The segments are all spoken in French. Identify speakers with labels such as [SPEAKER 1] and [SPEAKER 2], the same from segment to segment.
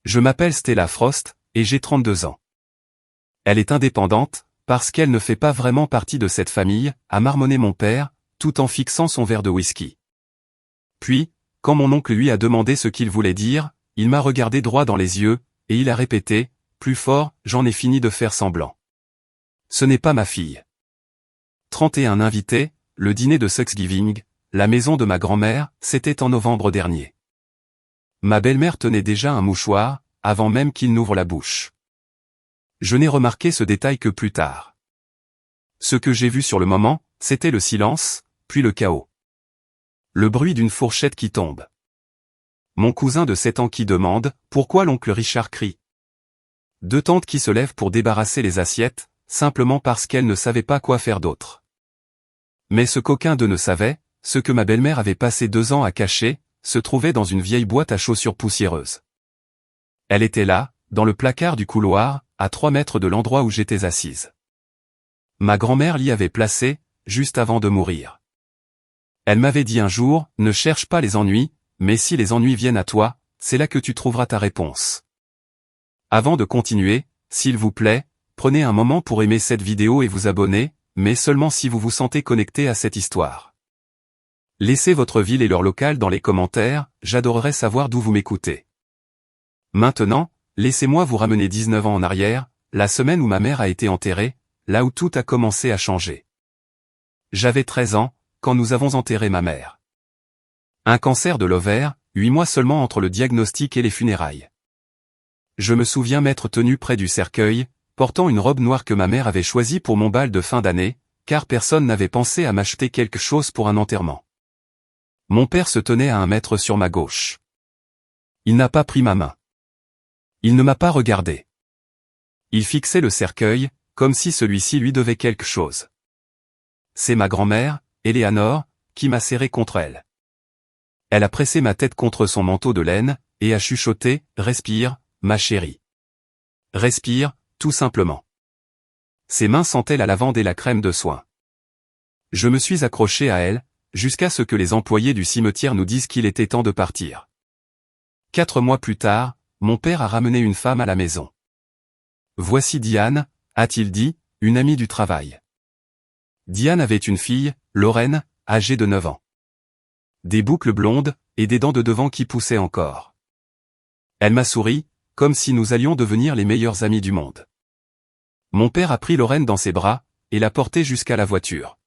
[SPEAKER 1] Je m'appelle Stella Frost, et j'ai 32 ans. Elle est indépendante, parce qu'elle ne fait pas vraiment partie de cette famille, a marmonné mon père, tout en fixant son verre de whisky. Puis, quand mon oncle lui a demandé ce qu'il voulait dire, il m'a regardé droit dans les yeux, et il a répété, plus fort, j'en ai fini de faire semblant. Ce n'est pas ma fille. 31 invités, le dîner de Thanksgiving, la maison de ma grand-mère, c'était en novembre dernier. Ma belle-mère tenait déjà un mouchoir, avant même qu'il n'ouvre la bouche. Je n'ai remarqué ce détail que plus tard. Ce que j'ai vu sur le moment, c'était le silence, puis le chaos. Le bruit d'une fourchette qui tombe. Mon cousin de 7 ans qui demande, pourquoi l'oncle Richard crie. 2 tantes qui se lèvent pour débarrasser les assiettes, simplement parce qu'elles ne savaient pas quoi faire d'autre. Mais ce qu'aucun d'eux ne savait, ce que ma belle-mère avait passé 2 ans à cacher, se trouvait dans une vieille boîte à chaussures poussiéreuse. Elle était là, dans le placard du couloir, à 3 mètres de l'endroit où j'étais assise. Ma grand-mère l'y avait placée, juste avant de mourir. Elle m'avait dit un jour, ne cherche pas les ennuis, mais si les ennuis viennent à toi, c'est là que tu trouveras ta réponse. Avant de continuer, s'il vous plaît, prenez un moment pour aimer cette vidéo et vous abonner, mais seulement si vous vous sentez connecté à cette histoire. Laissez votre ville et leur local dans les commentaires, j'adorerais savoir d'où vous m'écoutez. Maintenant, laissez-moi vous ramener 19 ans en arrière, la semaine où ma mère a été enterrée, là où tout a commencé à changer. J'avais 13 ans, quand nous avons enterré ma mère. Un cancer de l'ovaire, 8 mois seulement entre le diagnostic et les funérailles. Je me souviens m'être tenu près du cercueil, portant une robe noire que ma mère avait choisie pour mon bal de fin d'année, car personne n'avait pensé à m'acheter quelque chose pour un enterrement. Mon père se tenait à 1 mètre sur ma gauche. Il n'a pas pris ma main. Il ne m'a pas regardé. Il fixait le cercueil, comme si celui-ci lui devait quelque chose. C'est ma grand-mère, Éléanore, qui m'a serré contre elle. Elle a pressé ma tête contre son manteau de laine, et a chuchoté, « Respire, ma chérie. Respire, tout simplement. » Ses mains sentaient la lavande et la crème de soin. Je me suis accroché à elle, jusqu'à ce que les employés du cimetière nous disent qu'il était temps de partir. 4 mois plus tard, mon père a ramené une femme à la maison. Voici Diane, a-t-il dit, une amie du travail. Diane avait une fille, Lorraine, âgée de 9 ans. Des boucles blondes, et des dents de devant qui poussaient encore. Elle m'a souri, comme si nous allions devenir les meilleurs amis du monde. Mon père a pris Lorraine dans ses bras, et l'a portée jusqu'à la voiture.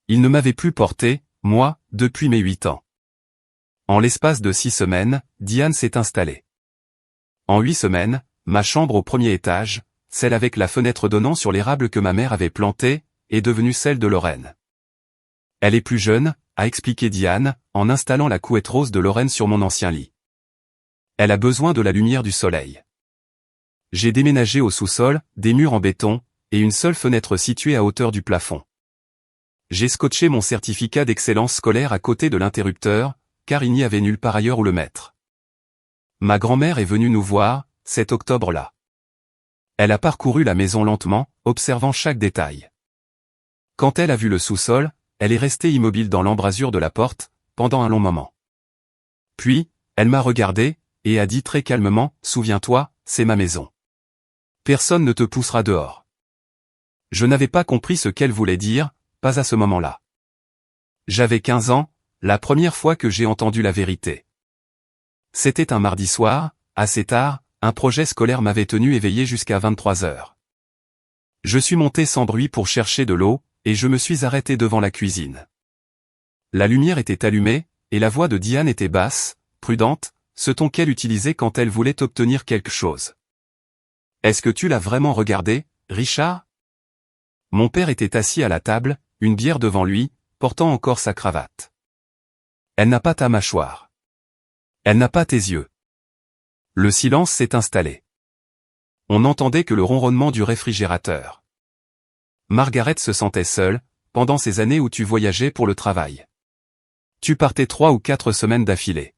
[SPEAKER 1] Il ne m'avait plus porté, moi, depuis mes 8 ans. En l'espace de 6 semaines, Diane s'est installée. En 8 semaines, ma chambre au 1er étage, celle avec la fenêtre donnant sur l'érable que ma mère avait planté, est devenue celle de Lorraine. Elle est plus jeune, a expliqué Diane, en installant la couette rose de Lorraine sur mon ancien lit. Elle a besoin de la lumière du soleil. J'ai déménagé au sous-sol, des murs en béton, et une seule fenêtre située à hauteur du plafond. J'ai scotché mon certificat d'excellence scolaire à côté de l'interrupteur, car il n'y avait nulle part ailleurs où le mettre. Ma grand-mère est venue nous voir, cet octobre-là. Elle a parcouru la maison lentement, observant chaque détail. Quand elle a vu le sous-sol, elle est restée immobile dans l'embrasure de la porte, pendant un long moment. Puis, elle m'a regardé, et a dit très calmement, « Souviens-toi, c'est ma maison. Personne ne te poussera dehors. » Je n'avais pas compris ce qu'elle voulait dire, pas à ce moment-là. J'avais 15 ans, la première fois que j'ai entendu la vérité. C'était un mardi soir, assez tard, un projet scolaire m'avait tenu éveillé jusqu'à 23 heures. Je suis monté sans bruit pour chercher de l'eau, et je me suis arrêté devant la cuisine. La lumière était allumée, et la voix de Diane était basse, prudente, ce ton qu'elle utilisait quand elle voulait obtenir quelque chose. « Est-ce que tu l'as vraiment regardé, Richard ?» Mon père était assis à la table, une bière devant lui, portant encore sa cravate. « Elle n'a pas ta mâchoire. Elle n'a pas tes yeux. » Le silence s'est installé. On n'entendait que le ronronnement du réfrigérateur. Margaret se sentait seule, pendant ces années où tu voyageais pour le travail. Tu partais 3 ou 4 semaines d'affilée.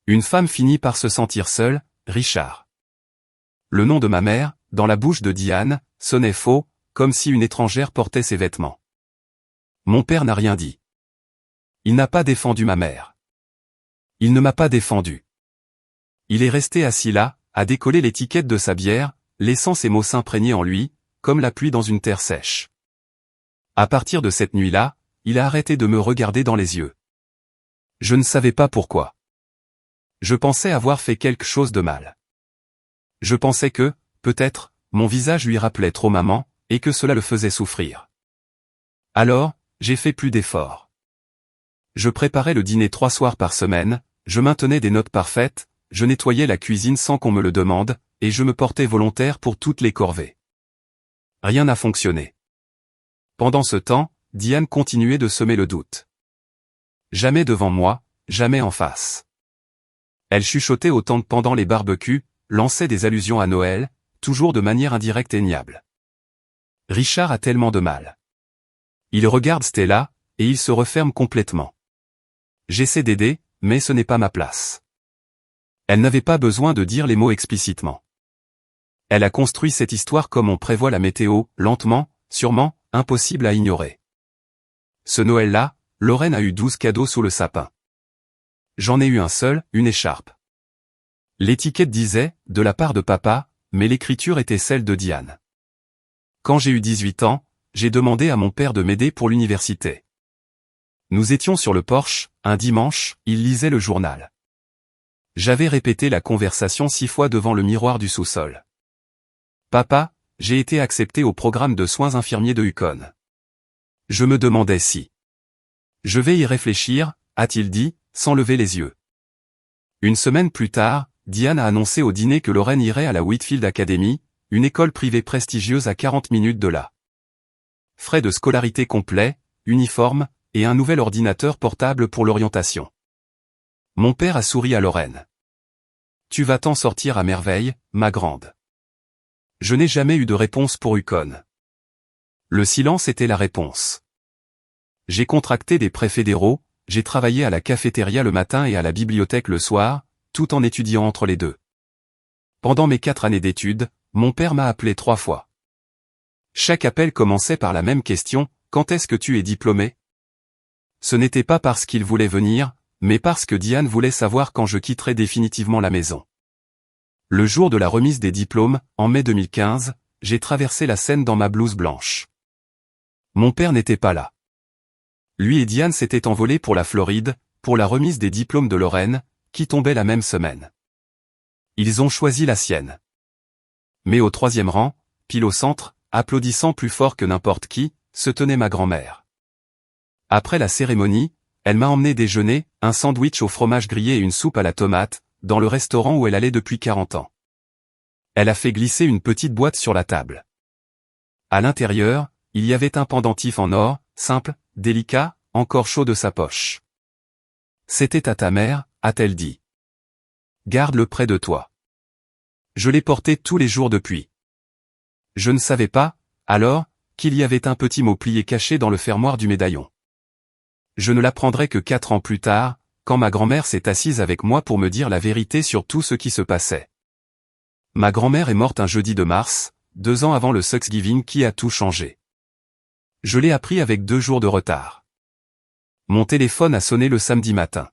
[SPEAKER 1] Une femme finit par se sentir seule, Richard. Le nom de ma mère, dans la bouche de Diane, sonnait faux, comme si une étrangère portait ses vêtements. Mon père n'a rien dit. Il n'a pas défendu ma mère. Il ne m'a pas défendu. Il est resté assis là, à décoller l'étiquette de sa bière, laissant ses mots s'imprégner en lui, comme la pluie dans une terre sèche. À partir de cette nuit-là, il a arrêté de me regarder dans les yeux. Je ne savais pas pourquoi. Je pensais avoir fait quelque chose de mal. Je pensais que, peut-être, mon visage lui rappelait trop maman, et que cela le faisait souffrir. Alors, j'ai fait plus d'efforts. Je préparais le dîner 3 soirs par semaine, je maintenais des notes parfaites, je nettoyais la cuisine sans qu'on me le demande, et je me portais volontaire pour toutes les corvées. Rien n'a fonctionné. Pendant ce temps, Diane continuait de semer le doute. Jamais devant moi, jamais en face. Elle chuchotait au tente pendant les barbecues, lançait des allusions à Noël, toujours de manière indirecte et niable. Richard a tellement de mal. Il regarde Stella, et il se referme complètement. J'essaie d'aider, mais ce n'est pas ma place. Elle n'avait pas besoin de dire les mots explicitement. Elle a construit cette histoire comme on prévoit la météo, lentement, sûrement, impossible à ignorer. Ce Noël-là, Lorraine a eu 12 cadeaux sous le sapin. J'en ai eu un seul, une écharpe. L'étiquette disait, de la part de papa, mais l'écriture était celle de Diane. Quand j'ai eu 18 ans, j'ai demandé à mon père de m'aider pour l'université. Nous étions sur le porche, un dimanche, il lisait le journal. J'avais répété la conversation 6 fois devant le miroir du sous-sol. Papa, j'ai été accepté au programme de soins infirmiers de Yukon. Je me demandais si. Je vais y réfléchir, a-t-il dit, sans lever les yeux. Une semaine plus tard, Diane a annoncé au dîner que Lorraine irait à la Whitfield Academy, une école privée prestigieuse à 40 minutes de là. Frais de scolarité complets, uniforme, et un nouvel ordinateur portable pour l'orientation. Mon père a souri à Lorraine. Tu vas t'en sortir à merveille, ma grande. Je n'ai jamais eu de réponse pour Yukon. Le silence était la réponse. J'ai contracté des prêts fédéraux, j'ai travaillé à la cafétéria le matin et à la bibliothèque le soir, tout en étudiant entre les deux. Pendant mes 4 années d'études, mon père m'a appelé 3 fois. Chaque appel commençait par la même question, quand est-ce que tu es diplômé? Ce n'était pas parce qu'il voulait venir, mais parce que Diane voulait savoir quand je quitterais définitivement la maison. Le jour de la remise des diplômes, en mai 2015, j'ai traversé la Seine dans ma blouse blanche. Mon père n'était pas là. Lui et Diane s'étaient envolés pour la Floride, pour la remise des diplômes de Lorraine, qui tombait la même semaine. Ils ont choisi la sienne. Mais au 3e rang, pile au centre, applaudissant plus fort que n'importe qui, se tenait ma grand-mère. Après la cérémonie, elle m'a emmené déjeuner, un sandwich au fromage grillé et une soupe à la tomate, dans le restaurant où elle allait depuis 40 ans. Elle a fait glisser une petite boîte sur la table. À l'intérieur, il y avait un pendentif en or, simple, délicat, encore chaud de sa poche. C'était à ta mère, a-t-elle dit. Garde-le près de toi. Je l'ai porté tous les jours depuis. Je ne savais pas, alors, qu'il y avait un petit mot plié caché dans le fermoir du médaillon. Je ne l'apprendrai que 4 ans plus tard, quand ma grand-mère s'est assise avec moi pour me dire la vérité sur tout ce qui se passait. Ma grand-mère est morte un jeudi de mars, 2 ans avant le Thanksgiving qui a tout changé. Je l'ai appris avec 2 jours de retard. Mon téléphone a sonné le samedi matin.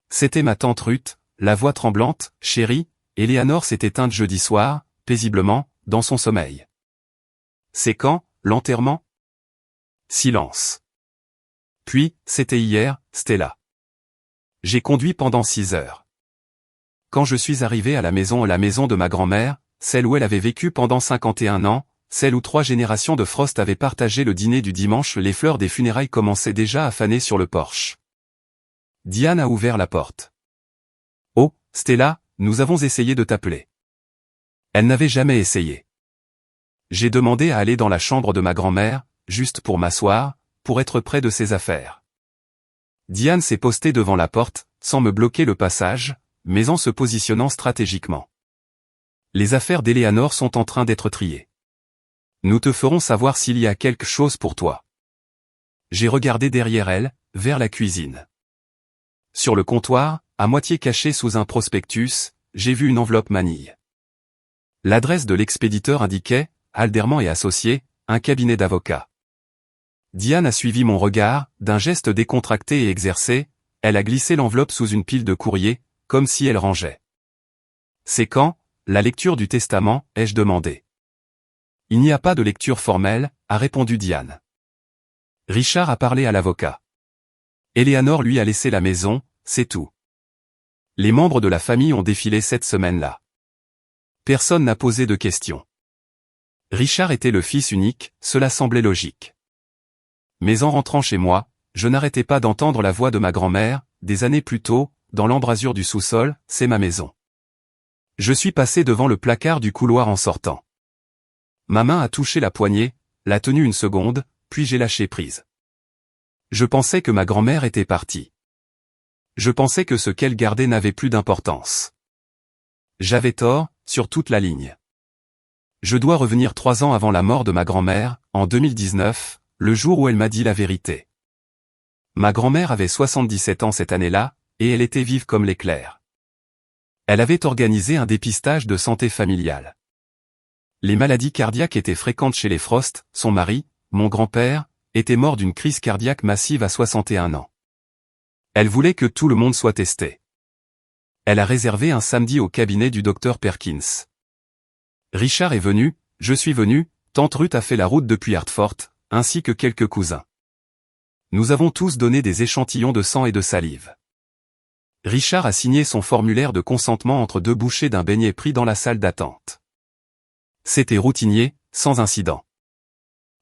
[SPEAKER 1] C'était ma tante Ruth, la voix tremblante, chérie, Eleanor s'est éteinte jeudi soir, paisiblement, dans son sommeil. C'est quand, l'enterrement? Silence. Puis, c'était hier, Stella. J'ai conduit pendant 6 heures. Quand je suis arrivé à la maison de ma grand-mère, celle où elle avait vécu pendant 51 ans, celle où 3 générations de Frost avaient partagé le dîner du dimanche, les fleurs des funérailles commençaient déjà à faner sur le porche. Diane a ouvert la porte. Oh, Stella, nous avons essayé de t'appeler. Elle n'avait jamais essayé. J'ai demandé à aller dans la chambre de ma grand-mère, juste pour m'asseoir, pour être près de ses affaires. Diane s'est postée devant la porte, sans me bloquer le passage, mais en se positionnant stratégiquement. Les affaires d'Eleanor sont en train d'être triées. Nous te ferons savoir s'il y a quelque chose pour toi. J'ai regardé derrière elle, vers la cuisine. Sur le comptoir, à moitié caché sous un prospectus, j'ai vu une enveloppe manille. L'adresse de l'expéditeur indiquait, Alderman et Associés, un cabinet d'avocats. Diane a suivi mon regard, d'un geste décontracté et exercé, elle a glissé l'enveloppe sous une pile de courrier, comme si elle rangeait. C'est quand, la lecture du testament, ai-je demandé. Il n'y a pas de lecture formelle, a répondu Diane. Richard a parlé à l'avocat. Eleanor lui a laissé la maison, c'est tout. Les membres de la famille ont défilé cette semaine-là. Personne n'a posé de questions. Richard était le fils unique, cela semblait logique. Mais en rentrant chez moi, je n'arrêtais pas d'entendre la voix de ma grand-mère, des années plus tôt, dans l'embrasure du sous-sol, c'est ma maison. Je suis passé devant le placard du couloir en sortant. Ma main a touché la poignée, l'a tenue une seconde, puis j'ai lâché prise. Je pensais que ma grand-mère était partie. Je pensais que ce qu'elle gardait n'avait plus d'importance. J'avais tort, sur toute la ligne. Je dois revenir 3 ans avant la mort de ma grand-mère, en 2019, le jour où elle m'a dit la vérité. Ma grand-mère avait 77 ans cette année-là, et elle était vive comme l'éclair. Elle avait organisé un dépistage de santé familiale. Les maladies cardiaques étaient fréquentes chez les Frost, son mari, mon grand-père, était mort d'une crise cardiaque massive à 61 ans. Elle voulait que tout le monde soit testé. Elle a réservé un samedi au cabinet du docteur Perkins. Richard est venu, je suis venu, tante Ruth a fait la route depuis Hartford, ainsi que quelques cousins. Nous avons tous donné des échantillons de sang et de salive. Richard a signé son formulaire de consentement entre 2 bouchées d'un beignet pris dans la salle d'attente. C'était routinier, sans incident.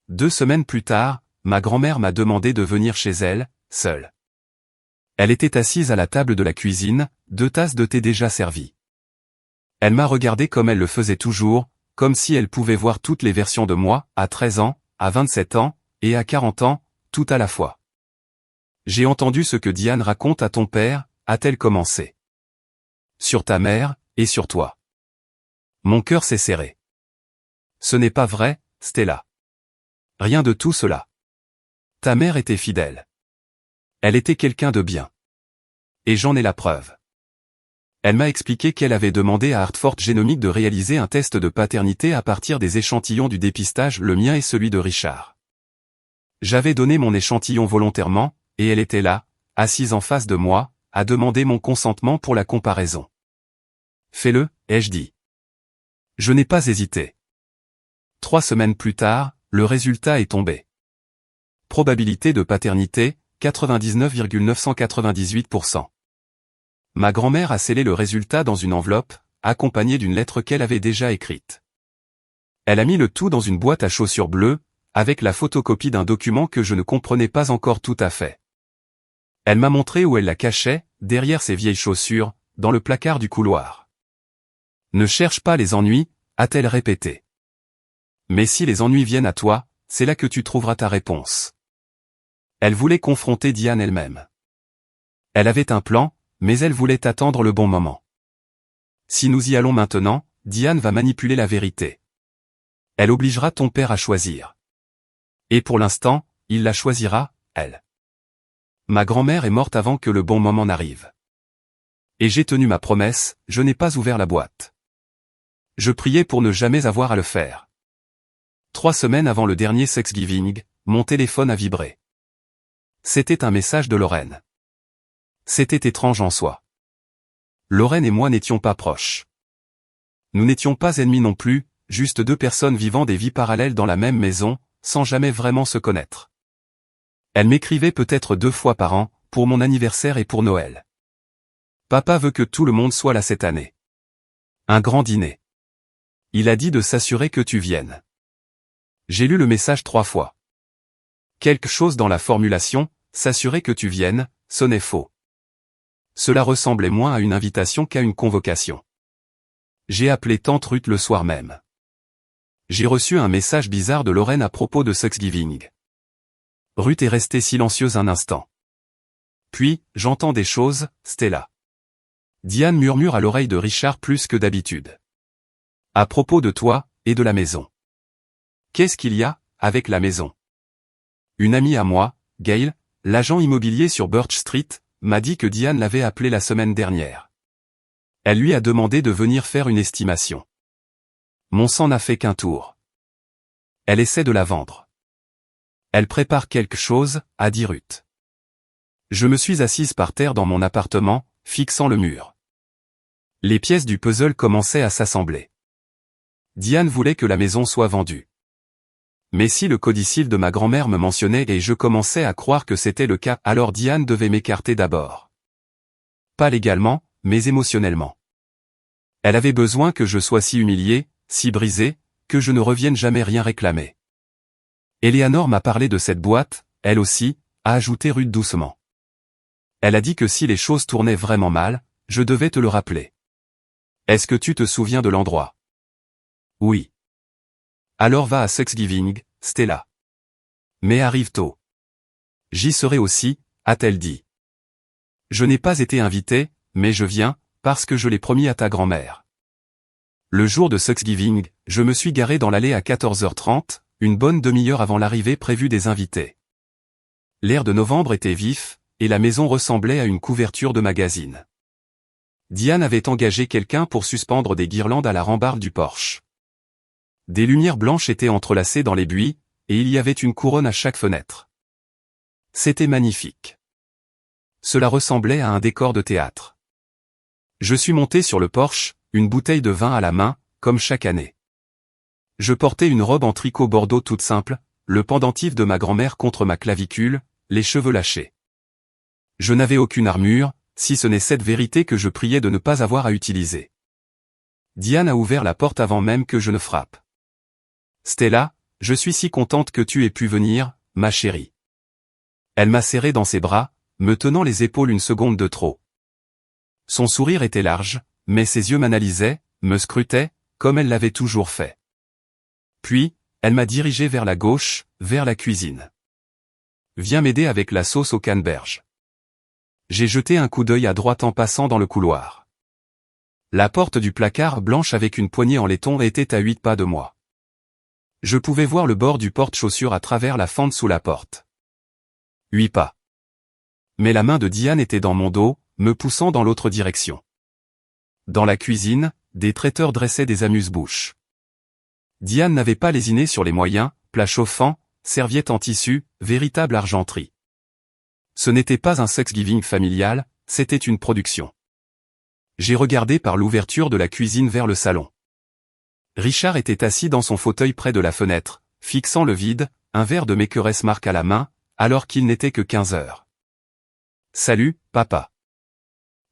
[SPEAKER 1] 2 semaines plus tard, ma grand-mère m'a demandé de venir chez elle, seule. Elle était assise à la table de la cuisine, 2 tasses de thé déjà servies. Elle m'a regardé comme elle le faisait toujours, comme si elle pouvait voir toutes les versions de moi, à 13 ans, à 27 ans, et à 40 ans, tout à la fois. J'ai entendu ce que Diane raconte à ton père, a-t-elle commencé. Sur ta mère, et sur toi. Mon cœur s'est serré. Ce n'est pas vrai, Stella. Rien de tout cela. Ta mère était fidèle. Elle était quelqu'un de bien. Et j'en ai la preuve. Elle m'a expliqué qu'elle avait demandé à Hartford Genomics de réaliser un test de paternité à partir des échantillons du dépistage, le mien et celui de Richard. J'avais donné mon échantillon volontairement, et elle était là, assise en face de moi, à demander mon consentement pour la comparaison. Fais-le, ai-je dit. Je n'ai pas hésité. 3 semaines plus tard, le résultat est tombé. Probabilité de paternité, 99,998%. Ma grand-mère a scellé le résultat dans une enveloppe, accompagnée d'une lettre qu'elle avait déjà écrite. Elle a mis le tout dans une boîte à chaussures bleue, avec la photocopie d'un document que je ne comprenais pas encore tout à fait. Elle m'a montré où elle la cachait, derrière ses vieilles chaussures, dans le placard du couloir. Ne cherche pas les ennuis, a-t-elle répété. Mais si les ennuis viennent à toi, c'est là que tu trouveras ta réponse. Elle voulait confronter Diane elle-même. Elle avait un plan, mais elle voulait attendre le bon moment. Si nous y allons maintenant, Diane va manipuler la vérité. Elle obligera ton père à choisir. Et pour l'instant, il la choisira, elle. Ma grand-mère est morte avant que le bon moment n'arrive. Et j'ai tenu ma promesse, je n'ai pas ouvert la boîte. Je priais pour ne jamais avoir à le faire. 3 semaines avant le dernier Thanksgiving, mon téléphone a vibré. C'était un message de Lorraine. C'était étrange en soi. Lorraine et moi n'étions pas proches. Nous n'étions pas ennemis non plus, juste 2 personnes vivant des vies parallèles dans la même maison, sans jamais vraiment se connaître. Elle m'écrivait peut-être 2 fois par an, pour mon anniversaire et pour Noël. Papa veut que tout le monde soit là cette année. Un grand dîner. Il a dit de s'assurer que tu viennes. J'ai lu le message 3 fois. Quelque chose dans la formulation, s'assurer que tu viennes, sonnait faux. Cela ressemblait moins à une invitation qu'à une convocation. J'ai appelé tante Ruth le soir même. J'ai reçu un message bizarre de Lorraine à propos de Thanksgiving. Ruth est restée silencieuse un instant. Puis, j'entends des choses, Stella. Diane murmure à l'oreille de Richard plus que d'habitude. À propos de toi, et de la maison. Qu'est-ce qu'il y a, avec la maison? Une amie à moi, Gail, l'agent immobilier sur Birch Street, m'a dit que Diane l'avait appelé la semaine dernière. Elle lui a demandé de venir faire une estimation. Mon sang n'a fait qu'un tour. Elle essaie de la vendre. Elle prépare quelque chose, a dit Ruth. Je me suis assise par terre dans mon appartement, fixant le mur. Les pièces du puzzle commençaient à s'assembler. Diane voulait que la maison soit vendue. Mais si le codicile de ma grand-mère me mentionnait et je commençais à croire que c'était le cas, alors Diane devait m'écarter d'abord. Pas légalement, mais émotionnellement. Elle avait besoin que je sois si humilié, si brisé, que je ne revienne jamais rien réclamer. Eleanor m'a parlé de cette boîte, elle aussi, a ajouté Ruth doucement. Elle a dit que si les choses tournaient vraiment mal, je devais te le rappeler. Est-ce que tu te souviens de l'endroit? Oui. Alors va à Thanksgiving, Stella. Mais arrive tôt. J'y serai aussi, a-t-elle dit. Je n'ai pas été invité, mais je viens, parce que je l'ai promis à ta grand-mère. Le jour de Thanksgiving, je me suis garé dans l'allée à 14h30, une bonne demi-heure avant l'arrivée prévue des invités. L'air de novembre était vif, et la maison ressemblait à une couverture de magazine. Diane avait engagé quelqu'un pour suspendre des guirlandes à la rambarde du porche. Des lumières blanches étaient entrelacées dans les buis, et il y avait une couronne à chaque fenêtre. C'était magnifique. Cela ressemblait à un décor de théâtre. Je suis monté sur le porche, une bouteille de vin à la main, comme chaque année. Je portais une robe en tricot bordeaux toute simple, le pendentif de ma grand-mère contre ma clavicule, les cheveux lâchés. Je n'avais aucune armure, si ce n'est cette vérité que je priais de ne pas avoir à utiliser. Diane a ouvert la porte avant même que je ne frappe. Stella, je suis si contente que tu aies pu venir, ma chérie. Elle m'a serré dans ses bras, me tenant les épaules une seconde de trop. Son sourire était large, mais ses yeux m'analysaient, me scrutaient, comme elle l'avait toujours fait. Puis, elle m'a dirigé vers la gauche, vers la cuisine. Viens m'aider avec la sauce au canneberge. J'ai jeté un coup d'œil à droite en passant dans le couloir. La porte du placard blanche avec une poignée en laiton était à 8 pas de moi. Je pouvais voir le bord du porte-chaussures à travers la fente sous la porte. 8 pas. Mais la main de Diane était dans mon dos, me poussant dans l'autre direction. Dans la cuisine, des traiteurs dressaient des amuse-bouches. Diane n'avait pas lésiné sur les moyens, plat chauffant, serviette en tissu, véritable argenterie. Ce n'était pas un Thanksgiving familial, c'était une production. J'ai regardé par l'ouverture de la cuisine vers le salon. Richard était assis dans son fauteuil près de la fenêtre, fixant le vide, un verre de Maker's Mark à la main, alors qu'il n'était que 15 heures. « Salut, papa. »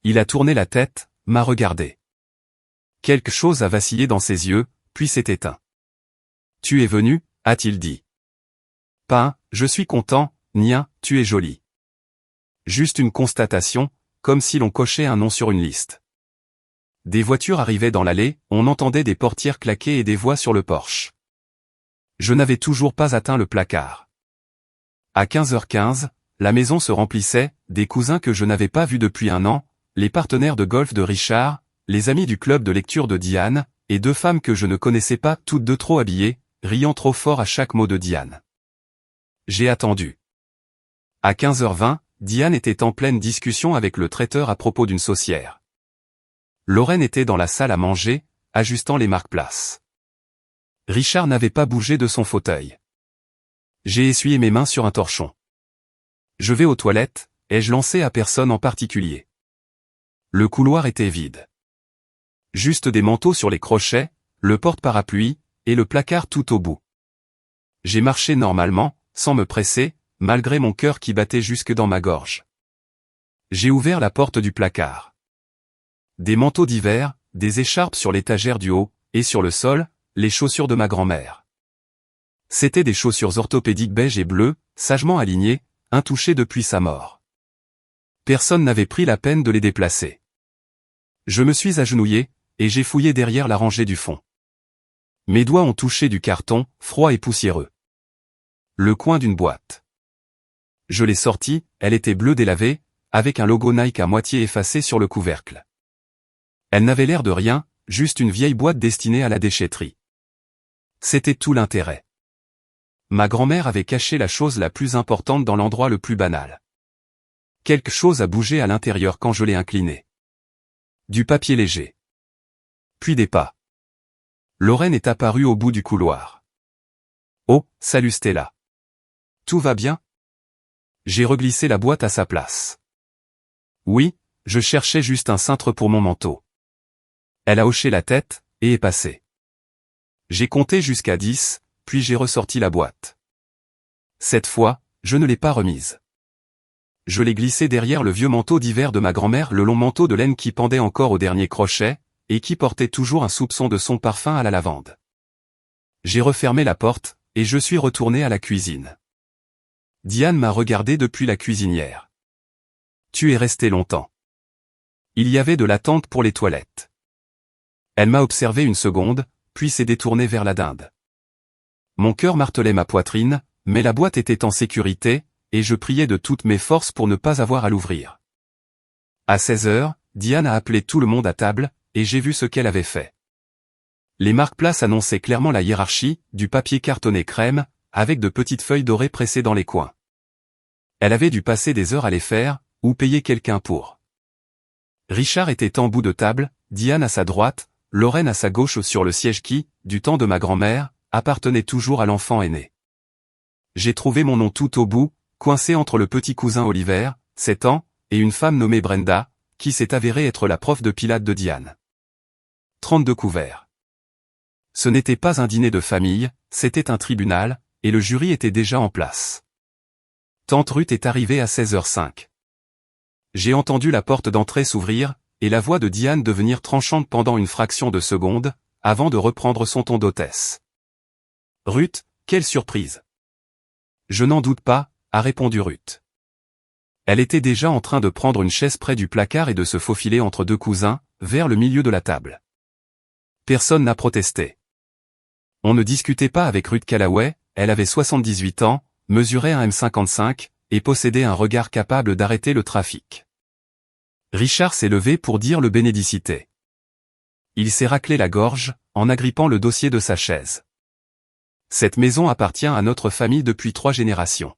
[SPEAKER 1] Il a tourné la tête, m'a regardé. Quelque chose a vacillé dans ses yeux, puis s'est éteint. « Tu es venu ?» a-t-il dit. « Pas, je suis content, Nia, tu es jolie. » Juste une constatation, comme si l'on cochait un nom sur une liste. Des voitures arrivaient dans l'allée, on entendait des portières claquer et des voix sur le porche. Je n'avais toujours pas atteint le placard. À 15h15, la maison se remplissait, des cousins que je n'avais pas vus depuis un an, les partenaires de golf de Richard, les amis du club de lecture de Diane, et 2 femmes que je ne connaissais pas, toutes deux trop habillées, riant trop fort à chaque mot de Diane. J'ai attendu. À 15h20, Diane était en pleine discussion avec le traiteur à propos d'une saucière. Lorraine était dans la salle à manger, ajustant les marque-places. Richard n'avait pas bougé de son fauteuil. J'ai essuyé mes mains sur un torchon. Je vais aux toilettes, ai-je lancé à personne en particulier. Le couloir était vide. Juste des manteaux sur les crochets, le porte-parapluie, et le placard tout au bout. J'ai marché normalement, sans me presser, malgré mon cœur qui battait jusque dans ma gorge. J'ai ouvert la porte du placard. Des manteaux d'hiver, des écharpes sur l'étagère du haut, et sur le sol, les chaussures de ma grand-mère. C'étaient des chaussures orthopédiques beige et bleues, sagement alignées, intouchées depuis sa mort. Personne n'avait pris la peine de les déplacer. Je me suis agenouillé, et j'ai fouillé derrière la rangée du fond. Mes doigts ont touché du carton, froid et poussiéreux. Le coin d'une boîte. Je l'ai sortie, elle était bleue délavée, avec un logo Nike à moitié effacé sur le couvercle. Elle n'avait l'air de rien, juste une vieille boîte destinée à la déchetterie. C'était tout l'intérêt. Ma grand-mère avait caché la chose la plus importante dans l'endroit le plus banal. Quelque chose a bougé à l'intérieur quand je l'ai incliné. Du papier léger. Puis des pas. Lorraine est apparue au bout du couloir. Oh, salut Stella. Tout va bien? J'ai reglissé la boîte à sa place. Oui, je cherchais juste un cintre pour mon manteau. Elle a hoché la tête, et est passée. J'ai compté jusqu'à 10, puis j'ai ressorti la boîte. Cette fois, je ne l'ai pas remise. Je l'ai glissée derrière le vieux manteau d'hiver de ma grand-mère, le long manteau de laine qui pendait encore au dernier crochet, et qui portait toujours un soupçon de son parfum à la lavande. J'ai refermé la porte, et je suis retourné à la cuisine. Diane m'a regardé depuis la cuisinière. Tu es resté longtemps. Il y avait de l'attente pour les toilettes. Elle m'a observé une seconde, puis s'est détournée vers la dinde. Mon cœur martelait ma poitrine, mais la boîte était en sécurité, et je priais de toutes mes forces pour ne pas avoir à l'ouvrir. À 16 heures, Diane a appelé tout le monde à table, et j'ai vu ce qu'elle avait fait. Les marque-places annonçaient clairement la hiérarchie, du papier cartonné crème, avec de petites feuilles dorées pressées dans les coins. Elle avait dû passer des heures à les faire, ou payer quelqu'un pour. Richard était en bout de table, Diane à sa droite, Lorraine à sa gauche sur le siège qui, du temps de ma grand-mère, appartenait toujours à l'enfant aîné. J'ai trouvé mon nom tout au bout, coincé entre le petit cousin Oliver, 7 ans, et une femme nommée Brenda, qui s'est avérée être la prof de pilates de Diane. 32 couverts. Ce n'était pas un dîner de famille, c'était un tribunal, et le jury était déjà en place. Tante Ruth est arrivée à 16h05. J'ai entendu la porte d'entrée s'ouvrir, et la voix de Diane devenir tranchante pendant une fraction de seconde, avant de reprendre son ton d'hôtesse. Ruth, quelle surprise! Je n'en doute pas, a répondu Ruth. Elle était déjà en train de prendre une chaise près du placard et de se faufiler entre deux cousins, vers le milieu de la table. Personne n'a protesté. On ne discutait pas avec Ruth Callaway, elle avait 78 ans, mesurait un m55, et possédait un regard capable d'arrêter le trafic. Richard s'est levé pour dire le bénédicité. Il s'est raclé la gorge, en agrippant le dossier de sa chaise. Cette maison appartient à notre famille depuis 3 générations.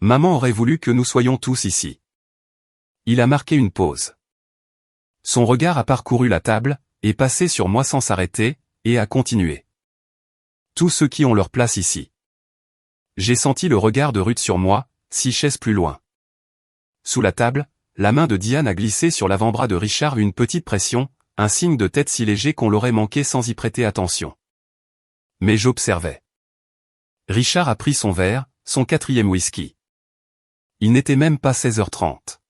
[SPEAKER 1] Maman aurait voulu que nous soyons tous ici. Il a marqué une pause. Son regard a parcouru la table, est passé sur moi sans s'arrêter, et a continué. Tous ceux qui ont leur place ici. J'ai senti le regard de Ruth sur moi, 6 chaises plus loin. Sous la table, la main de Diane a glissé sur l'avant-bras de Richard, une petite pression, un signe de tête si léger qu'on l'aurait manqué sans y prêter attention. Mais j'observais. Richard a pris son verre, son 4e whisky. Il n'était même pas 16h30.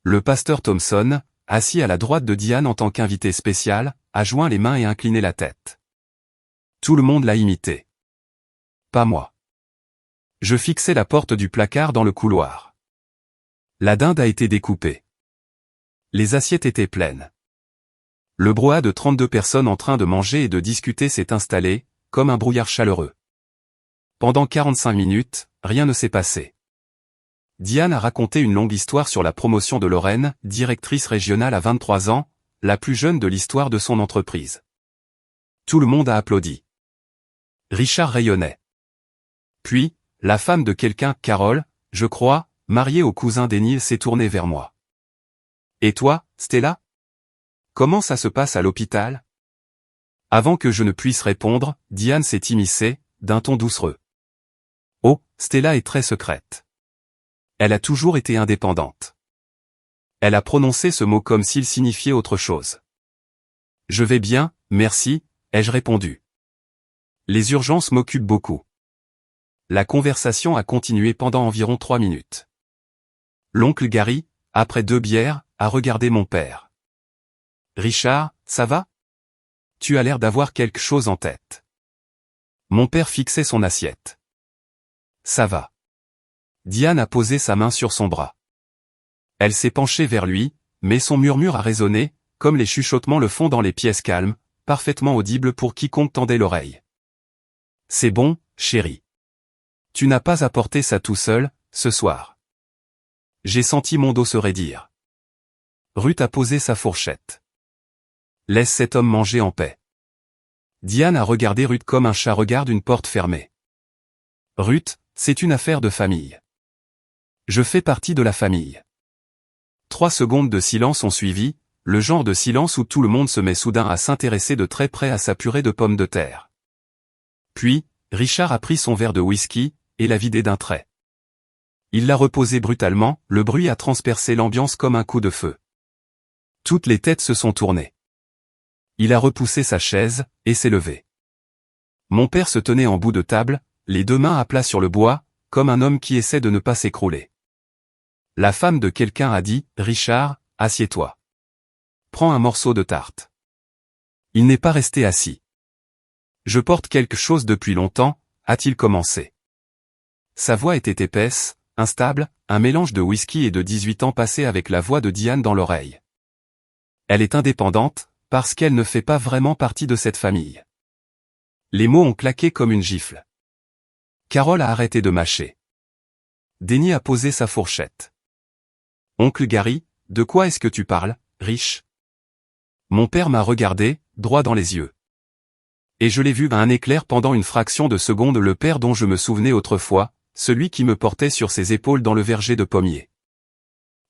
[SPEAKER 1] Le pasteur Thompson, assis à la droite de Diane en tant qu'invité spécial, a joint les mains et incliné la tête. Tout le monde l'a imité. Pas moi. Je fixais la porte du placard dans le couloir. La dinde a été découpée. Les assiettes étaient pleines. Le brouhaha de 32 personnes en train de manger et de discuter s'est installé, comme un brouillard chaleureux. Pendant 45 minutes, rien ne s'est passé. Diane a raconté une longue histoire sur la promotion de Lorraine, directrice régionale à 23 ans, la plus jeune de l'histoire de son entreprise. Tout le monde a applaudi. Richard rayonnait. Puis, la femme de quelqu'un, Carole, je crois, mariée au cousin d'Énile, s'est tournée vers moi. Et toi, Stella? Comment ça se passe à l'hôpital? Avant que je ne puisse répondre, Diane s'est immiscée, d'un ton doucereux. Oh, Stella est très secrète. Elle a toujours été indépendante. Elle a prononcé ce mot comme s'il signifiait autre chose. Je vais bien, merci, ai-je répondu. Les urgences m'occupent beaucoup. La conversation a continué pendant environ 3 minutes. L'oncle Gary, après 2 bières, a regardé mon père. Richard, ça va? Tu as l'air d'avoir quelque chose en tête. Mon père fixait son assiette. Ça va. Diane a posé sa main sur son bras. Elle s'est penchée vers lui, mais son murmure a résonné, comme les chuchotements le font dans les pièces calmes, parfaitement audibles pour quiconque tendait l'oreille. C'est bon, chérie. Tu n'as pas apporté ça tout seul, ce soir. J'ai senti mon dos se raidir. Ruth a posé sa fourchette. Laisse cet homme manger en paix. Diane a regardé Ruth comme un chat regarde une porte fermée. Ruth, c'est une affaire de famille. Je fais partie de la famille. 3 secondes de silence ont suivi, le genre de silence où tout le monde se met soudain à s'intéresser de très près à sa purée de pommes de terre. Puis, Richard a pris son verre de whisky, et l'a vidé d'un trait. Il l'a reposé brutalement, le bruit a transpercé l'ambiance comme un coup de feu. Toutes les têtes se sont tournées. Il a repoussé sa chaise, et s'est levé. Mon père se tenait en bout de table, les deux mains à plat sur le bois, comme un homme qui essaie de ne pas s'écrouler. La femme de quelqu'un a dit, « Richard, assieds-toi. Prends un morceau de tarte. » Il n'est pas resté assis. « Je porte quelque chose depuis longtemps, » a-t-il commencé. Sa voix était épaisse, instable, un mélange de whisky et de 18 ans passés avec la voix de Diane dans l'oreille. Elle est indépendante, parce qu'elle ne fait pas vraiment partie de cette famille. Les mots ont claqué comme une gifle. Carole a arrêté de mâcher. Denny a posé sa fourchette. Oncle Gary, de quoi est-ce que tu parles, Rich? Mon père m'a regardé, droit dans les yeux. Et je l'ai vu à un éclair pendant une fraction de seconde, le père dont je me souvenais autrefois, celui qui me portait sur ses épaules dans le verger de pommiers.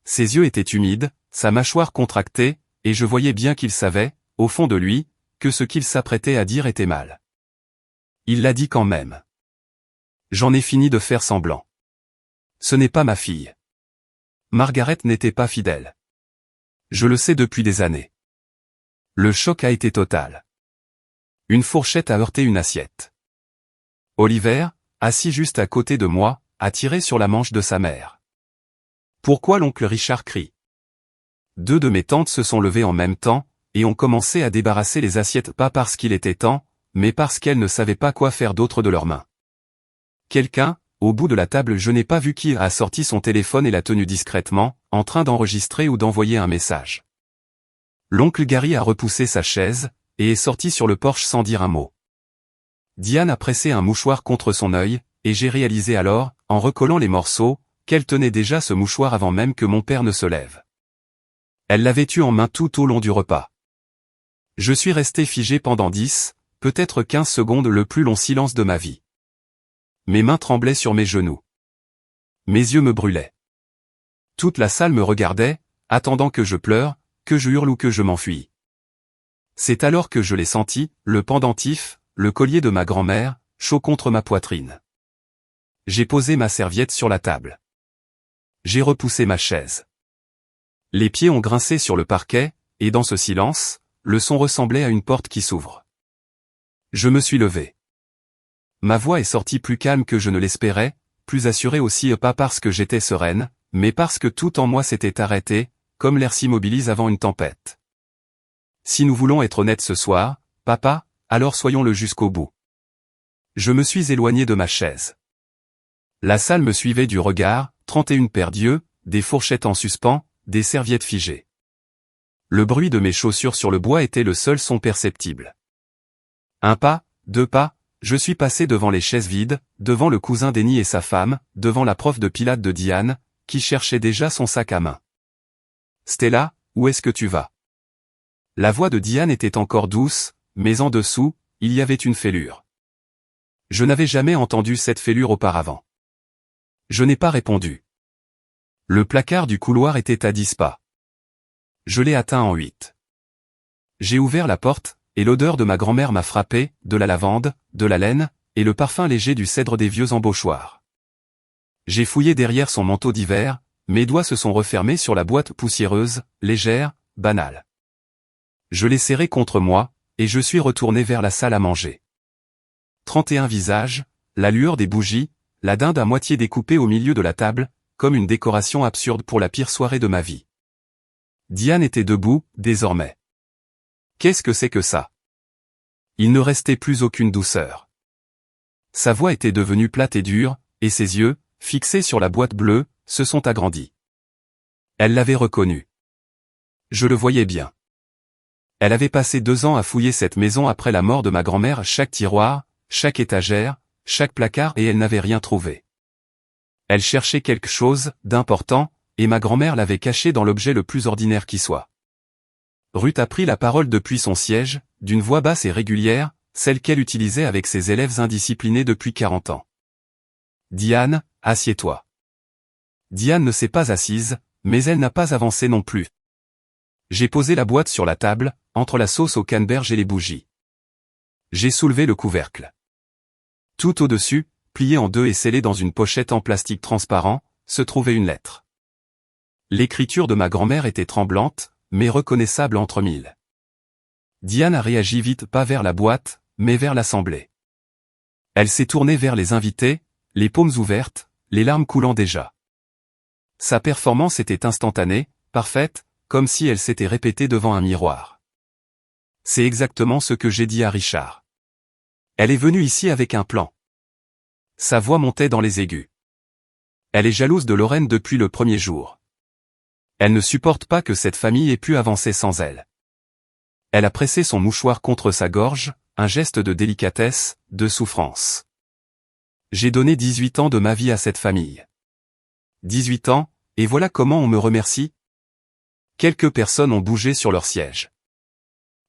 [SPEAKER 1] Ses yeux étaient humides, sa mâchoire contractée, et je voyais bien qu'il savait, au fond de lui, que ce qu'il s'apprêtait à dire était mal. Il l'a dit quand même. J'en ai fini de faire semblant. Ce n'est pas ma fille. Margaret n'était pas fidèle. Je le sais depuis des années. Le choc a été total. Une fourchette a heurté une assiette. Oliver, assis juste à côté de moi, a tiré sur la manche de sa mère. Pourquoi l'oncle Richard crie? Deux de mes tantes se sont levées en même temps, et ont commencé à débarrasser les assiettes, pas parce qu'il était temps, mais parce qu'elles ne savaient pas quoi faire d'autre de leurs mains. Quelqu'un, au bout de la table, je n'ai pas vu qui, a sorti son téléphone et l'a tenu discrètement, en train d'enregistrer ou d'envoyer un message. L'oncle Gary a repoussé sa chaise, et est sorti sur le porche sans dire un mot. Diane a pressé un mouchoir contre son œil, et j'ai réalisé alors, en recollant les morceaux, qu'elle tenait déjà ce mouchoir avant même que mon père ne se lève. Elle l'avait eu en main tout au long du repas. Je suis resté figé pendant 10, peut-être 15 secondes, le plus long silence de ma vie. Mes mains tremblaient sur mes genoux. Mes yeux me brûlaient. Toute la salle me regardait, attendant que je pleure, que je hurle ou que je m'enfuis. C'est alors que je l'ai senti, le pendentif, le collier de ma grand-mère, chaud contre ma poitrine. J'ai posé ma serviette sur la table. J'ai repoussé ma chaise. Les pieds ont grincé sur le parquet, et dans ce silence, le son ressemblait à une porte qui s'ouvre. Je me suis levé. Ma voix est sortie plus calme que je ne l'espérais, plus assurée aussi, pas parce que j'étais sereine, mais parce que tout en moi s'était arrêté, comme l'air s'immobilise avant une tempête. Si nous voulons être honnêtes ce soir, papa, alors soyons-le jusqu'au bout. Je me suis éloigné de ma chaise. La salle me suivait du regard, 31 paires d'yeux, des fourchettes en suspens, des serviettes figées. Le bruit de mes chaussures sur le bois était le seul son perceptible. Un pas, deux pas, je suis passé devant les chaises vides, devant le cousin Denny et sa femme, devant la prof de pilates de Diane, qui cherchait déjà son sac à main. Stella, où est-ce que tu vas? La voix de Diane était encore douce, mais en dessous, il y avait une fêlure. Je n'avais jamais entendu cette fêlure auparavant. Je n'ai pas répondu. Le placard du couloir était à 10 pas. Je l'ai atteint en 8. J'ai ouvert la porte, et l'odeur de ma grand-mère m'a frappé, de la lavande, de la laine, et le parfum léger du cèdre des vieux embauchoirs. J'ai fouillé derrière son manteau d'hiver, mes doigts se sont refermés sur la boîte poussiéreuse, légère, banale. Je l'ai serrée contre moi, et je suis retourné vers la salle à manger. 31 visages, la lueur des bougies, la dinde à moitié découpée au milieu de la table, comme une décoration absurde pour la pire soirée de ma vie. Diane était debout, désormais. Qu'est-ce que c'est que ça? Il ne restait plus aucune douceur. Sa voix était devenue plate et dure, et ses yeux, fixés sur la boîte bleue, se sont agrandis. Elle l'avait reconnu. Je le voyais bien. Elle avait passé 2 ans à fouiller cette maison après la mort de ma grand-mère, chaque tiroir, chaque étagère, chaque placard, et elle n'avait rien trouvé. Elle cherchait quelque chose d'important, et ma grand-mère l'avait caché dans l'objet le plus ordinaire qui soit. Ruth a pris la parole depuis son siège, d'une voix basse et régulière, celle qu'elle utilisait avec ses élèves indisciplinés depuis 40 ans. Diane, assieds-toi. Diane ne s'est pas assise, mais elle n'a pas avancé non plus. J'ai posé la boîte sur la table, entre la sauce au canneberge et les bougies. J'ai soulevé le couvercle. Tout au-dessus, plié en deux et scellé dans une pochette en plastique transparent, se trouvait une lettre. L'écriture de ma grand-mère était tremblante, mais reconnaissable entre mille. Diane a réagi vite, pas vers la boîte, mais vers l'assemblée. Elle s'est tournée vers les invités, les paumes ouvertes, les larmes coulant déjà. Sa performance était instantanée, parfaite, comme si elle s'était répétée devant un miroir. C'est exactement ce que j'ai dit à Richard. Elle est venue ici avec un plan. Sa voix montait dans les aigus. Elle est jalouse de Lorraine depuis le premier jour. Elle ne supporte pas que cette famille ait pu avancer sans elle. Elle a pressé son mouchoir contre sa gorge, un geste de délicatesse, de souffrance. J'ai donné 18 ans de ma vie à cette famille. 18 ans, et voilà comment on me remercie. Quelques personnes ont bougé sur leur siège.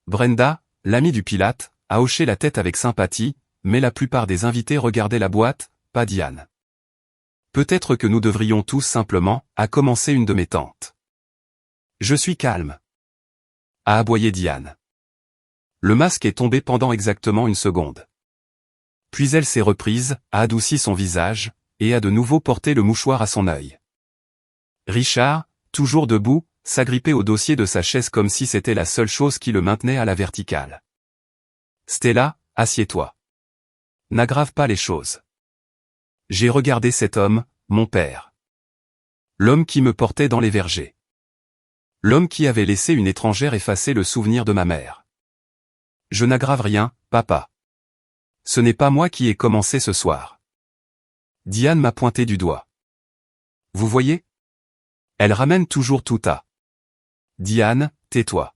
[SPEAKER 1] Brenda, l'amie du Pilate, a hoché la tête avec sympathie, mais la plupart des invités regardaient la boîte, pas Diane. Peut-être que nous devrions tous simplement, à commencer une de mes tantes. Je suis calme, a aboyé Diane. Le masque est tombé pendant exactement une seconde. Puis elle s'est reprise, a adouci son visage, et a de nouveau porté le mouchoir à son œil. Richard, toujours debout, s'agrippait au dossier de sa chaise comme si c'était la seule chose qui le maintenait à la verticale. Stella, assieds-toi. N'aggrave pas les choses. J'ai regardé cet homme, mon père. L'homme qui me portait dans les vergers. L'homme qui avait laissé une étrangère effacer le souvenir de ma mère. Je n'aggrave rien, papa. Ce n'est pas moi qui ai commencé ce soir. Diane m'a pointé du doigt. Vous voyez? Elle ramène toujours tout à. Diane, tais-toi.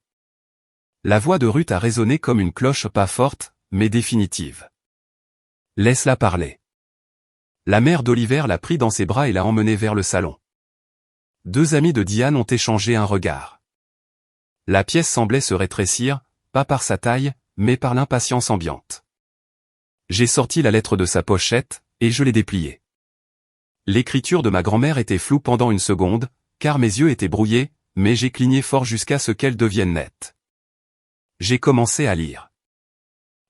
[SPEAKER 1] La voix de Ruth a résonné comme une cloche pas forte, mais définitive. Laisse-la parler. La mère d'Oliver l'a pris dans ses bras et l'a emmené vers le salon. Deux amis de Diane ont échangé un regard. La pièce semblait se rétrécir, pas par sa taille, mais par l'impatience ambiante. J'ai sorti la lettre de sa pochette, et je l'ai dépliée. L'écriture de ma grand-mère était floue pendant une seconde, car mes yeux étaient brouillés, mais j'ai cligné fort jusqu'à ce qu'elle devienne nette. J'ai commencé à lire.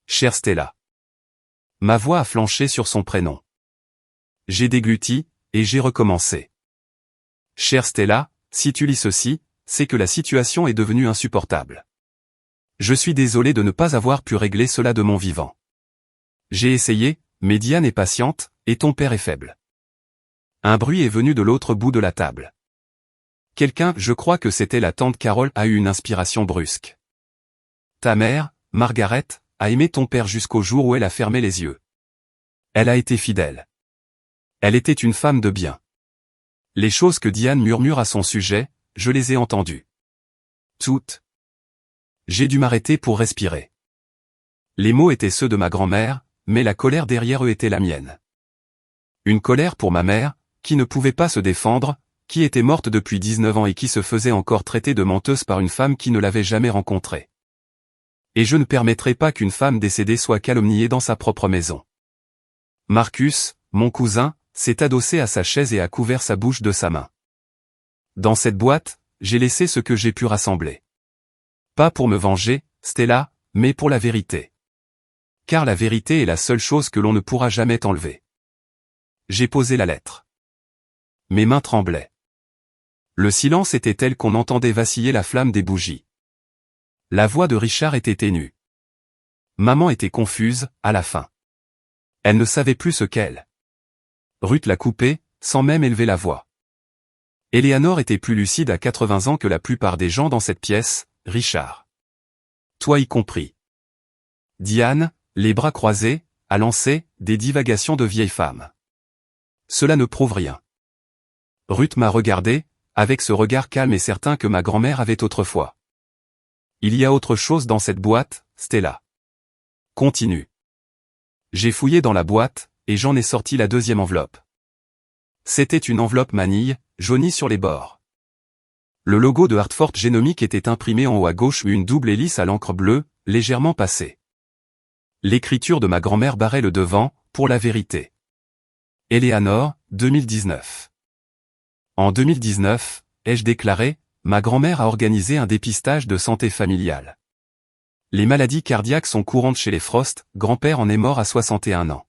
[SPEAKER 1] Chère Stella. Ma voix a flanché sur son prénom. J'ai dégluti, et j'ai recommencé. Chère Stella, si tu lis ceci, c'est que la situation est devenue insupportable. Je suis désolé de ne pas avoir pu régler cela de mon vivant. J'ai essayé, mais Diane est patiente, et ton père est faible. Un bruit est venu de l'autre bout de la table. Quelqu'un, je crois que c'était la tante Carole, a eu une inspiration brusque. Ta mère, Margaret, a aimé ton père jusqu'au jour où elle a fermé les yeux. Elle a été fidèle. Elle était une femme de bien. Les choses que Diane murmure à son sujet, je les ai entendues. Toutes. J'ai dû m'arrêter pour respirer. Les mots étaient ceux de ma grand-mère, mais la colère derrière eux était la mienne. Une colère pour ma mère, qui ne pouvait pas se défendre, qui était morte depuis 19 ans et qui se faisait encore traiter de menteuse par une femme qui ne l'avait jamais rencontrée. Et je ne permettrai pas qu'une femme décédée soit calomniée dans sa propre maison. Marcus, mon cousin, s'est adossé à sa chaise et a couvert sa bouche de sa main. Dans cette boîte, j'ai laissé ce que j'ai pu rassembler. Pas pour me venger, Stella, mais pour la vérité. Car la vérité est la seule chose que l'on ne pourra jamais t'enlever. J'ai posé la lettre. Mes mains tremblaient. Le silence était tel qu'on entendait vaciller la flamme des bougies. La voix de Richard était ténue. Maman était confuse, à la fin. Elle ne savait plus ce qu'elle. Ruth l'a coupée, sans même élever la voix. Eleanor était plus lucide à 80 ans que la plupart des gens dans cette pièce, Richard. Toi y compris. Diane, les bras croisés, a lancé des divagations de vieille femme. Cela ne prouve rien. Ruth m'a regardé, avec ce regard calme et certain que ma grand-mère avait autrefois. Il y a autre chose dans cette boîte, Stella. Continue. J'ai fouillé dans la boîte, et j'en ai sorti la deuxième enveloppe. C'était une enveloppe manille, jaunie sur les bords. Le logo de Hartford Genomics était imprimé en haut à gauche, une double hélice à l'encre bleue, légèrement passée. L'écriture de ma grand-mère barrait le devant, pour la vérité. Eleanor, 2019. En 2019, ai-je déclaré, ma grand-mère a organisé un dépistage de santé familiale. Les maladies cardiaques sont courantes chez les Frost, grand-père en est mort à 61 ans.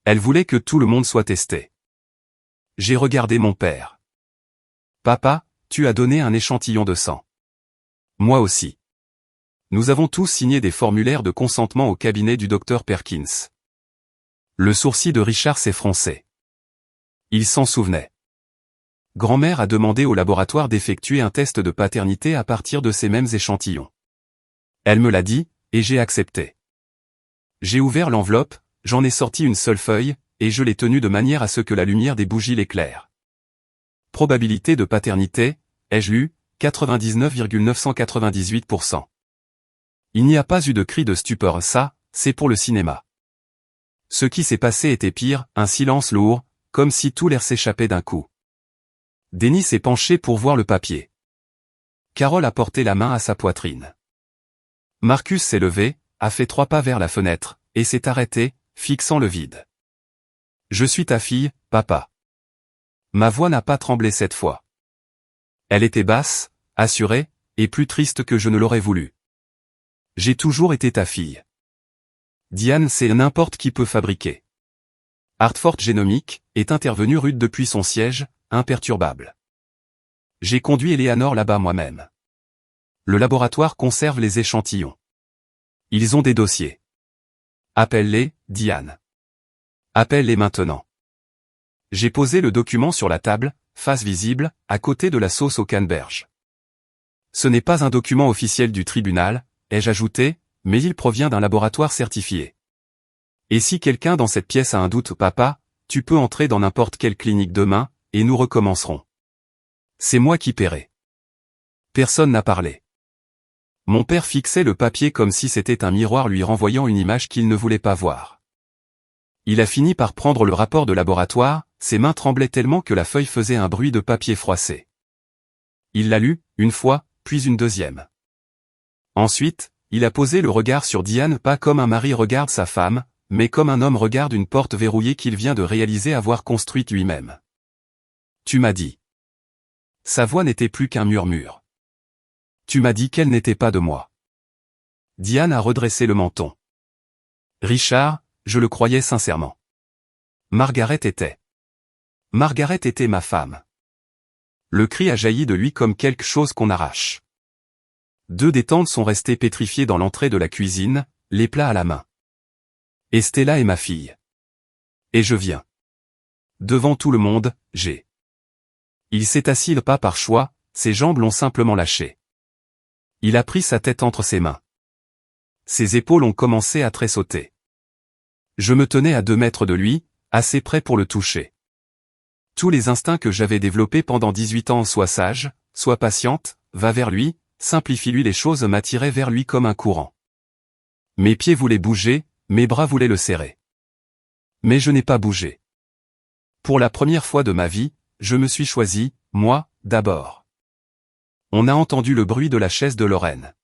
[SPEAKER 1] Elle voulait que tout le monde soit testé. J'ai regardé mon père. Papa, tu as donné un échantillon de sang. Moi aussi. Nous avons tous signé des formulaires de consentement au cabinet du docteur Perkins. Le sourcil de Richard s'est froncé. Il s'en souvenait. Grand-mère a demandé au laboratoire d'effectuer un test de paternité à partir de ces mêmes échantillons. Elle me l'a dit, et j'ai accepté. J'ai ouvert l'enveloppe, j'en ai sorti une seule feuille, et je l'ai tenue de manière à ce que la lumière des bougies l'éclaire. Probabilité de paternité, ai-je lu, 99,998%. Il n'y a pas eu de cri de stupeur, ça, c'est pour le cinéma. Ce qui s'est passé était pire, un silence lourd, comme si tout l'air s'échappait d'un coup. Denis s'est penché pour voir le papier. Carole a porté la main à sa poitrine. Marcus s'est levé, a fait 3 pas vers la fenêtre, et s'est arrêté, fixant le vide. « Je suis ta fille, papa. » Ma voix n'a pas tremblé cette fois. Elle était basse, assurée, et plus triste que je ne l'aurais voulu. J'ai toujours été ta fille. Diane, c'est n'importe qui peut fabriquer. Hartford Génomique est intervenu rude depuis son siège, imperturbable. J'ai conduit Eleanor là-bas moi-même. Le laboratoire conserve les échantillons. Ils ont des dossiers. Appelle-les, Diane. Appelle-les maintenant. J'ai posé le document sur la table, face visible, à côté de la sauce au canneberge. Ce n'est pas un document officiel du tribunal, ai-je ajouté, mais il provient d'un laboratoire certifié. Et si quelqu'un dans cette pièce a un doute, papa, tu peux entrer dans n'importe quelle clinique demain, et nous recommencerons. C'est moi qui paierai. Personne n'a parlé. Mon père fixait le papier comme si c'était un miroir lui renvoyant une image qu'il ne voulait pas voir. Il a fini par prendre le rapport de laboratoire, ses mains tremblaient tellement que la feuille faisait un bruit de papier froissé. Il l'a lu, une fois, puis une deuxième. Ensuite, il a posé le regard sur Diane pas comme un mari regarde sa femme, mais comme un homme regarde une porte verrouillée qu'il vient de réaliser avoir construite lui-même. Tu m'as dit. Sa voix n'était plus qu'un murmure. Tu m'as dit qu'elle n'était pas de moi. Diane a redressé le menton. Richard, je le croyais sincèrement. Margaret était. Margaret était ma femme. Le cri a jailli de lui comme quelque chose qu'on arrache. 2 des tantes sont restées pétrifiées dans l'entrée de la cuisine, les plats à la main. Et Stella est ma fille. Et je viens. Devant tout le monde, j'ai. Il s'est assis pas par choix, ses jambes l'ont simplement lâché. Il a pris sa tête entre ses mains. Ses épaules ont commencé à tressauter. Je me tenais à 2 mètres de lui, assez près pour le toucher. Tous les instincts que j'avais développés pendant 18 ans, sois sage, sois patiente, va vers lui, simplifie-lui les choses, m'attiraient vers lui comme un courant. Mes pieds voulaient bouger, mes bras voulaient le serrer. Mais je n'ai pas bougé. Pour la première fois de ma vie, je me suis choisi, moi, d'abord. On a entendu le bruit de la chaise de Lorraine.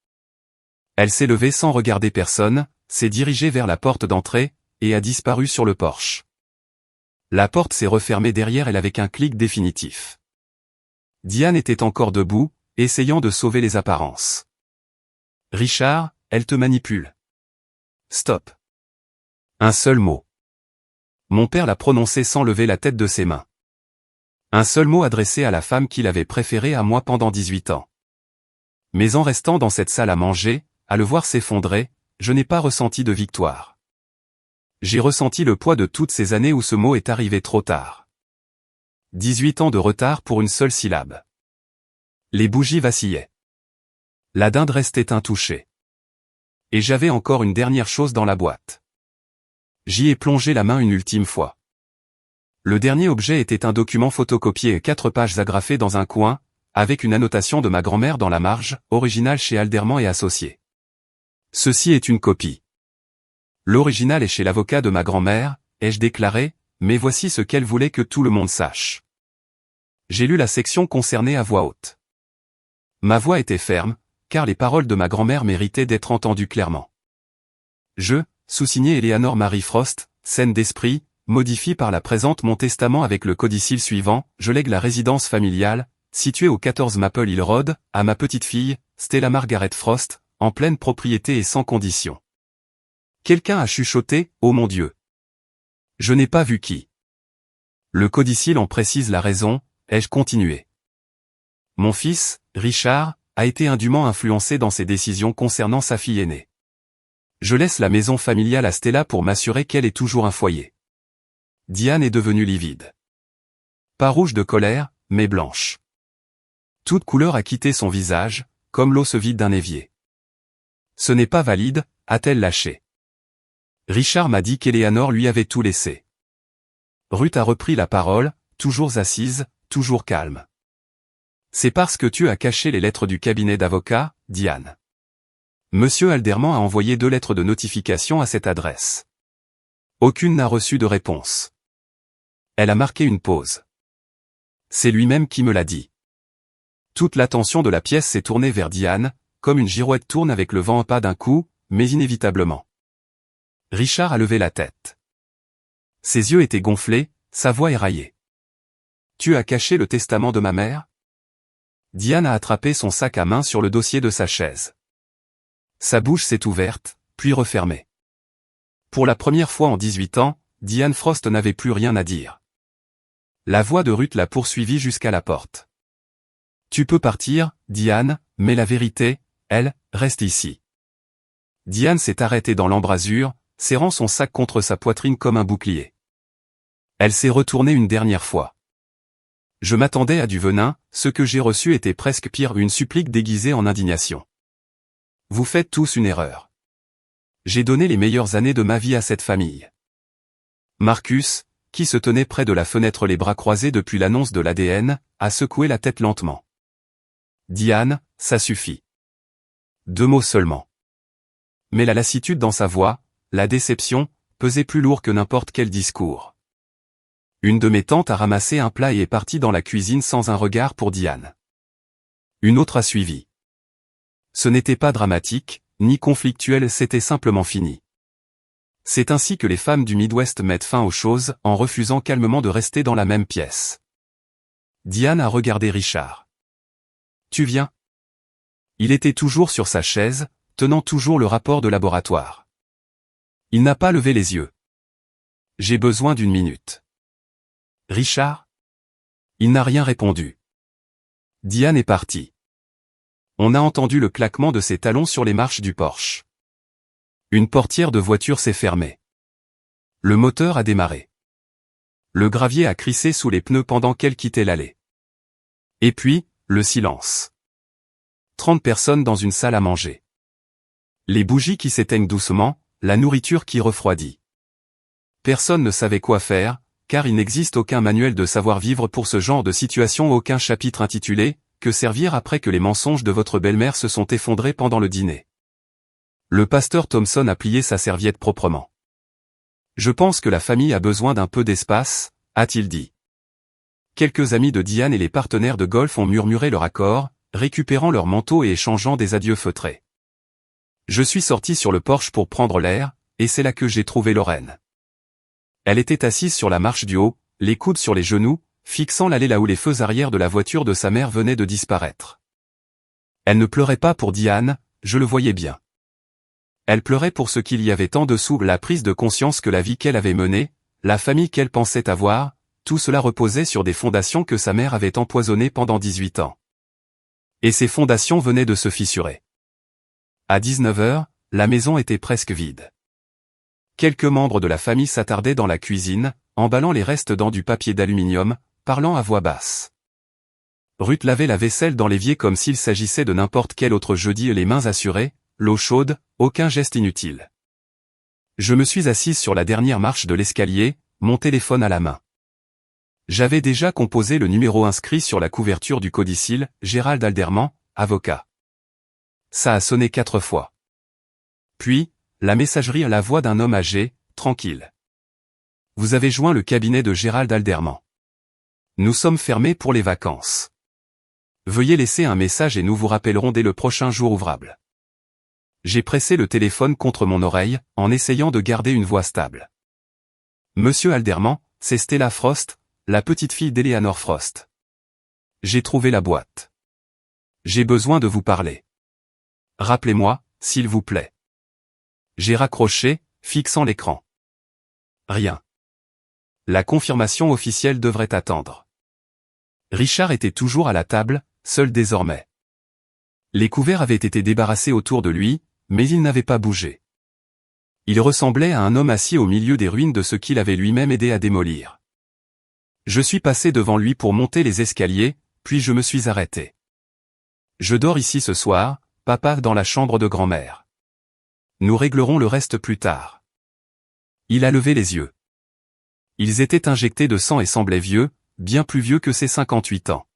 [SPEAKER 1] Elle s'est levée sans regarder personne, s'est dirigée vers la porte d'entrée, et a disparu sur le porche. La porte s'est refermée derrière elle avec un clic définitif. Diane était encore debout, essayant de sauver les apparences. Richard, elle te manipule. Stop. Un seul mot. Mon père l'a prononcé sans lever la tête de ses mains. Un seul mot adressé à la femme qu'il avait préférée à moi pendant 18 ans. Mais en restant dans cette salle à manger, à le voir s'effondrer, je n'ai pas ressenti de victoire. J'ai ressenti le poids de toutes ces années où ce mot est arrivé trop tard. 18 ans de retard pour une seule syllabe. Les bougies vacillaient. La dinde restait intouchée. Et j'avais encore une dernière chose dans la boîte. J'y ai plongé la main une ultime fois. Le dernier objet était un document photocopié et 4 pages agrafées dans un coin, avec une annotation de ma grand-mère dans la marge, original chez Alderman et Associés. Ceci est une copie. L'original est chez l'avocat de ma grand-mère, ai-je déclaré, mais voici ce qu'elle voulait que tout le monde sache. J'ai lu la section concernée à voix haute. Ma voix était ferme, car les paroles de ma grand-mère méritaient d'être entendues clairement. Je, sous-signé Eleanor Marie Frost, scène d'esprit, modifie par la présente mon testament avec le codicile suivant, je lègue la résidence familiale, située au 14 Maple Hill Road, à ma petite-fille, Stella Margaret Frost, en pleine propriété et sans condition. Quelqu'un a chuchoté, oh mon Dieu. Je n'ai pas vu qui. Le codicile en précise la raison, ai-je continué. Mon fils, Richard, a été indûment influencé dans ses décisions concernant sa fille aînée. Je laisse la maison familiale à Stella pour m'assurer qu'elle ait toujours un foyer. Diane est devenue livide. Pas rouge de colère, mais blanche. Toute couleur a quitté son visage, comme l'eau se vide d'un évier. Ce n'est pas valide, a-t-elle lâché. Richard m'a dit qu'Eleanor lui avait tout laissé. Ruth a repris la parole, toujours assise, toujours calme. C'est parce que tu as caché les lettres du cabinet d'avocat, Diane. Monsieur Alderman a envoyé 2 lettres de notification à cette adresse. Aucune n'a reçu de réponse. Elle a marqué une pause. C'est lui-même qui me l'a dit. Toute l'attention de la pièce s'est tournée vers Diane, comme une girouette tourne avec le vent à pas d'un coup, mais inévitablement. Richard a levé la tête. Ses yeux étaient gonflés, sa voix éraillée. Tu as caché le testament de ma mère? Diane a attrapé son sac à main sur le dossier de sa chaise. Sa bouche s'est ouverte, puis refermée. Pour la première fois en 18 ans, Diane Frost n'avait plus rien à dire. La voix de Ruth l'a poursuivie jusqu'à la porte. Tu peux partir, Diane, mais la vérité, elle, reste ici. Diane s'est arrêtée dans l'embrasure, serrant son sac contre sa poitrine comme un bouclier. Elle s'est retournée une dernière fois. Je m'attendais à du venin, ce que j'ai reçu était presque pire, une supplique déguisée en indignation. Vous faites tous une erreur. J'ai donné les meilleures années de ma vie à cette famille. Marcus, qui se tenait près de la fenêtre les bras croisés depuis l'annonce de l'ADN, a secoué la tête lentement. Diane, ça suffit. 2 mots seulement. Mais la lassitude dans sa voix, la déception, pesait plus lourd que n'importe quel discours. Une de mes tantes a ramassé un plat et est partie dans la cuisine sans un regard pour Diane. Une autre a suivi. Ce n'était pas dramatique, ni conflictuel, c'était simplement fini. C'est ainsi que les femmes du Midwest mettent fin aux choses, en refusant calmement de rester dans la même pièce. Diane a regardé Richard. Tu viens? Il était toujours sur sa chaise, tenant toujours le rapport de laboratoire. Il n'a pas levé les yeux. J'ai besoin d'une minute. Richard? Il n'a rien répondu. Diane est partie. On a entendu le claquement de ses talons sur les marches du porche. Une portière de voiture s'est fermée. Le moteur a démarré. Le gravier a crissé sous les pneus pendant qu'elle quittait l'allée. Et puis, le silence. 30 personnes dans une salle à manger. Les bougies qui s'éteignent doucement, la nourriture qui refroidit. Personne ne savait quoi faire, car il n'existe aucun manuel de savoir-vivre pour ce genre de situation, aucun chapitre intitulé « Que servir après que les mensonges de votre belle-mère se sont effondrés pendant le dîner ». Le pasteur Thompson a plié sa serviette proprement. Je pense que la famille a besoin d'un peu d'espace, a-t-il dit. Quelques amis de Diane et les partenaires de golf ont murmuré leur accord, récupérant leurs manteaux et échangeant des adieux feutrés. Je suis sorti sur le porche pour prendre l'air, et c'est là que j'ai trouvé Lorraine. Elle était assise sur la marche du haut, les coudes sur les genoux, fixant l'allée là où les feux arrière de la voiture de sa mère venaient de disparaître. Elle ne pleurait pas pour Diane, je le voyais bien. Elle pleurait pour ce qu'il y avait en dessous, la prise de conscience que la vie qu'elle avait menée, la famille qu'elle pensait avoir, tout cela reposait sur des fondations que sa mère avait empoisonnées pendant 18 ans. Et ces fondations venaient de se fissurer. À 19h, la maison était presque vide. Quelques membres de la famille s'attardaient dans la cuisine, emballant les restes dans du papier d'aluminium, parlant à voix basse. Ruth lavait la vaisselle dans l'évier comme s'il s'agissait de n'importe quel autre jeudi, les mains assurées, l'eau chaude, aucun geste inutile. Je me suis assise sur la dernière marche de l'escalier, mon téléphone à la main. J'avais déjà composé le numéro inscrit sur la couverture du codicille, Gérald Alderman, avocat. Ça a sonné 4 fois. Puis, la messagerie à la voix d'un homme âgé, tranquille. Vous avez joint le cabinet de Gérald Alderman. Nous sommes fermés pour les vacances. Veuillez laisser un message et nous vous rappellerons dès le prochain jour ouvrable. J'ai pressé le téléphone contre mon oreille, en essayant de garder une voix stable. Monsieur Alderman, c'est Stella Frost, la petite fille d'Eleanor Frost. J'ai trouvé la boîte. J'ai besoin de vous parler. Rappelez-moi, s'il vous plaît. J'ai raccroché, fixant l'écran. Rien. La confirmation officielle devrait attendre. Richard était toujours à la table, seul désormais. Les couverts avaient été débarrassés autour de lui, mais il n'avait pas bougé. Il ressemblait à un homme assis au milieu des ruines de ce qu'il avait lui-même aidé à démolir. Je suis passé devant lui pour monter les escaliers, puis je me suis arrêté. Je dors ici ce soir, papa, dans la chambre de grand-mère. Nous réglerons le reste plus tard. Il a levé les yeux. Ils étaient injectés de sang et semblaient vieux, bien plus vieux que ses 58 ans.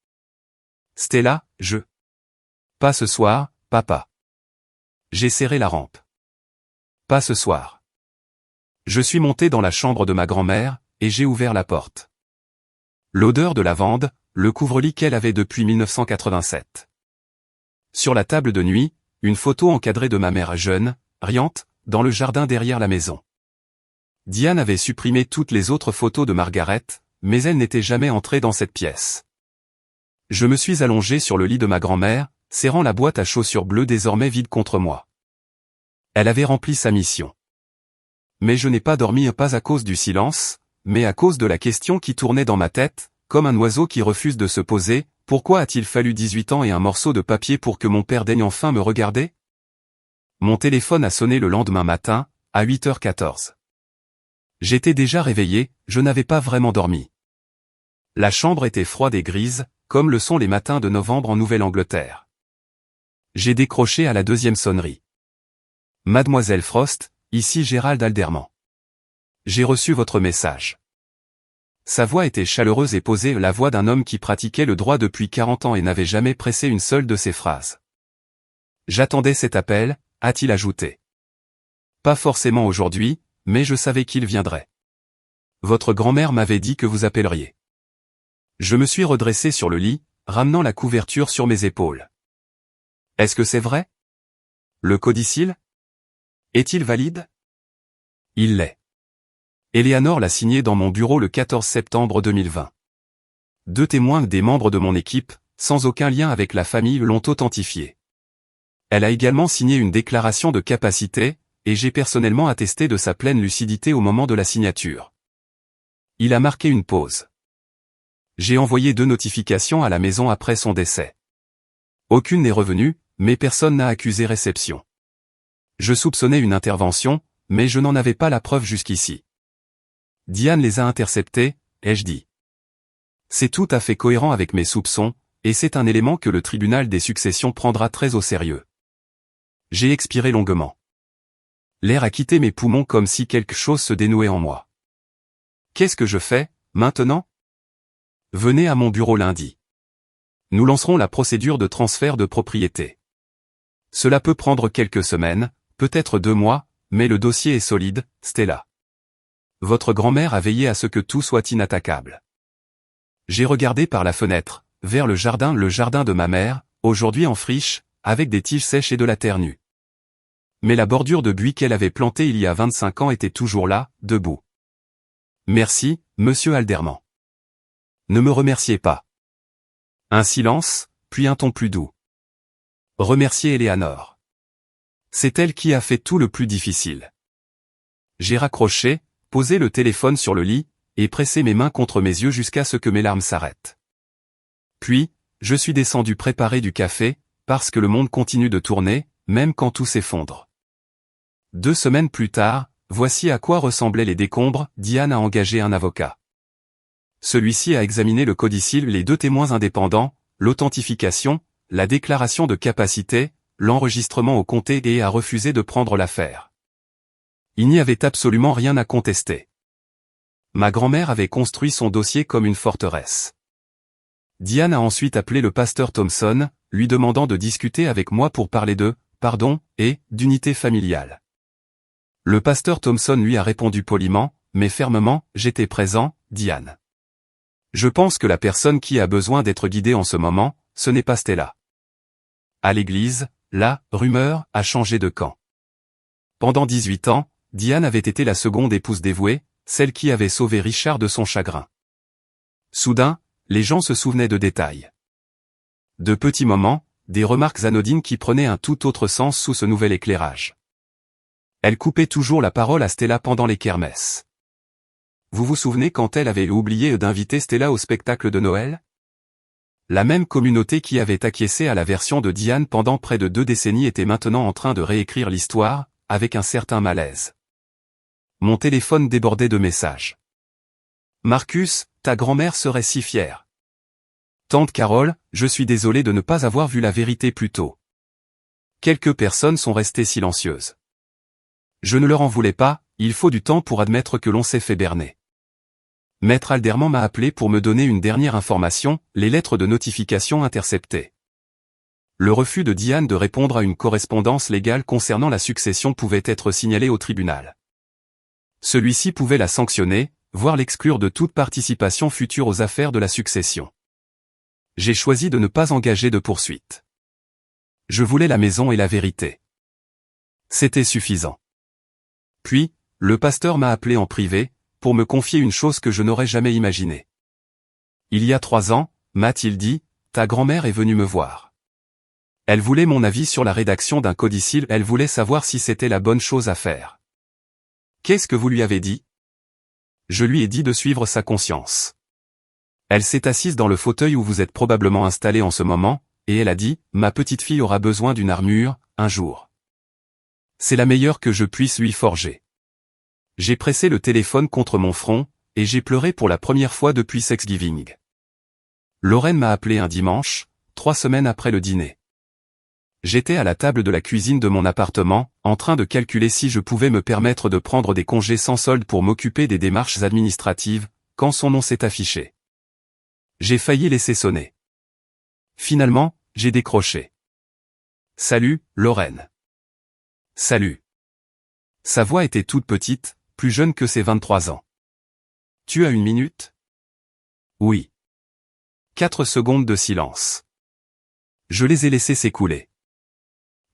[SPEAKER 1] Stella, Pas ce soir, papa. J'ai serré la rampe. Pas ce soir. Je suis monté dans la chambre de ma grand-mère, et j'ai ouvert la porte. L'odeur de lavande, le couvre-lit qu'elle avait depuis 1987. Sur la table de nuit, une photo encadrée de ma mère jeune, riante, dans le jardin derrière la maison. Diane avait supprimé toutes les autres photos de Margaret, mais elle n'était jamais entrée dans cette pièce. Je me suis allongé sur le lit de ma grand-mère, serrant la boîte à chaussures bleues désormais vide contre moi. Elle avait rempli sa mission. Mais je n'ai pas dormi pas à cause du silence, mais à cause de la question qui tournait dans ma tête, comme un oiseau qui refuse de se poser, pourquoi a-t-il fallu 18 ans et un morceau de papier pour que mon père daigne enfin me regarder? Mon téléphone a sonné le lendemain matin, à 8h14. J'étais déjà réveillé, je n'avais pas vraiment dormi. La chambre était froide et grise, comme le sont les matins de novembre en Nouvelle-Angleterre. J'ai décroché à la deuxième sonnerie. Mademoiselle Frost, ici Gérald Alderman. J'ai reçu votre message. Sa voix était chaleureuse et posée, la voix d'un homme qui pratiquait le droit depuis 40 ans et n'avait jamais pressé une seule de ses phrases. J'attendais cet appel, a-t-il ajouté. Pas forcément aujourd'hui, mais je savais qu'il viendrait. Votre grand-mère m'avait dit que vous appelleriez. Je me suis redressé sur le lit, ramenant la couverture sur mes épaules. Est-ce que c'est vrai? Le codicille? Est-il valide? Il l'est. Eleanor l'a signé dans mon bureau le 14 septembre 2020. 2 témoins des membres de mon équipe, sans aucun lien avec la famille, l'ont authentifié. Elle a également signé une déclaration de capacité, et j'ai personnellement attesté de sa pleine lucidité au moment de la signature. Il a marqué une pause. J'ai envoyé 2 notifications à la maison après son décès. Aucune n'est revenue, mais personne n'a accusé réception. Je soupçonnais une intervention, mais je n'en avais pas la preuve jusqu'ici. Diane les a interceptés, ai-je dit. C'est tout à fait cohérent avec mes soupçons, et c'est un élément que le tribunal des successions prendra très au sérieux. J'ai expiré longuement. L'air a quitté mes poumons comme si quelque chose se dénouait en moi. Qu'est-ce que je fais, maintenant? Venez à mon bureau lundi. Nous lancerons la procédure de transfert de propriété. Cela peut prendre quelques semaines, peut-être 2 mois, mais le dossier est solide, Stella. Votre grand-mère a veillé à ce que tout soit inattaquable. J'ai regardé par la fenêtre, vers le jardin de ma mère, aujourd'hui en friche, avec des tiges sèches et de la terre nue. Mais la bordure de buis qu'elle avait plantée il y a 25 ans était toujours là, debout. Merci, monsieur Alderman. Ne me remerciez pas. Un silence, puis un ton plus doux. Remerciez Eleanor. C'est elle qui a fait tout le plus difficile. J'ai raccroché, posé le téléphone sur le lit, et pressé mes mains contre mes yeux jusqu'à ce que mes larmes s'arrêtent. Puis, je suis descendu préparer du café, parce que le monde continue de tourner, même quand tout s'effondre. 2 semaines plus tard, voici à quoi ressemblaient les décombres. Diane a engagé un avocat. Celui-ci a examiné le codicille, les 2 témoins indépendants, l'authentification, la déclaration de capacité, l'enregistrement au comté et a refusé de prendre l'affaire. Il n'y avait absolument rien à contester. Ma grand-mère avait construit son dossier comme une forteresse. Diane a ensuite appelé le pasteur Thompson, lui demandant de discuter avec moi pour parler de « pardon » et « d'unité familiale ». Le pasteur Thompson lui a répondu poliment, mais fermement « j'étais présent, Diane. Je pense que la personne qui a besoin d'être guidée en ce moment, ce n'est pas Stella. » À l'église, la rumeur a changé de camp. Pendant 18 ans, Diane avait été la seconde épouse dévouée, celle qui avait sauvé Richard de son chagrin. Soudain, les gens se souvenaient de détails. De petits moments, des remarques anodines qui prenaient un tout autre sens sous ce nouvel éclairage. Elle coupait toujours la parole à Stella pendant les kermesses. Vous vous souvenez quand elle avait oublié d'inviter Stella au spectacle de Noël? La même communauté qui avait acquiescé à la version de Diane pendant près de 2 décennies était maintenant en train de réécrire l'histoire, avec un certain malaise. Mon téléphone débordait de messages. Marcus, ta grand-mère serait si fière. Tante Carole, je suis désolé de ne pas avoir vu la vérité plus tôt. Quelques personnes sont restées silencieuses. Je ne leur en voulais pas, il faut du temps pour admettre que l'on s'est fait berner. Maître Alderman m'a appelé pour me donner une dernière information, les lettres de notification interceptées. Le refus de Diane de répondre à une correspondance légale concernant la succession pouvait être signalé au tribunal. Celui-ci pouvait la sanctionner, voire l'exclure de toute participation future aux affaires de la succession. J'ai choisi de ne pas engager de poursuite. Je voulais la maison et la vérité. C'était suffisant. Puis, le pasteur m'a appelé en privé, pour me confier une chose que je n'aurais jamais imaginée. Il y a 3 ans, m'a-t-il dit, ta grand-mère est venue me voir. Elle voulait mon avis sur la rédaction d'un codicille, elle voulait savoir si c'était la bonne chose à faire. Qu'est-ce que vous lui avez dit? Je lui ai dit de suivre sa conscience. Elle s'est assise dans le fauteuil où vous êtes probablement installé en ce moment, et elle a dit, ma petite fille aura besoin d'une armure, un jour. C'est la meilleure que je puisse lui forger. J'ai pressé le téléphone contre mon front, et j'ai pleuré pour la première fois depuis Thanksgiving. Lorraine m'a appelé un dimanche, 3 semaines après le dîner. J'étais à la table de la cuisine de mon appartement, en train de calculer si je pouvais me permettre de prendre des congés sans solde pour m'occuper des démarches administratives, quand son nom s'est affiché. J'ai failli laisser sonner. Finalement, j'ai décroché. Salut, Lorraine. Salut. Sa voix était toute petite, plus jeune que ses 23 ans. Tu as 1 minute? Oui. 4 secondes de silence. Je les ai laissés s'écouler.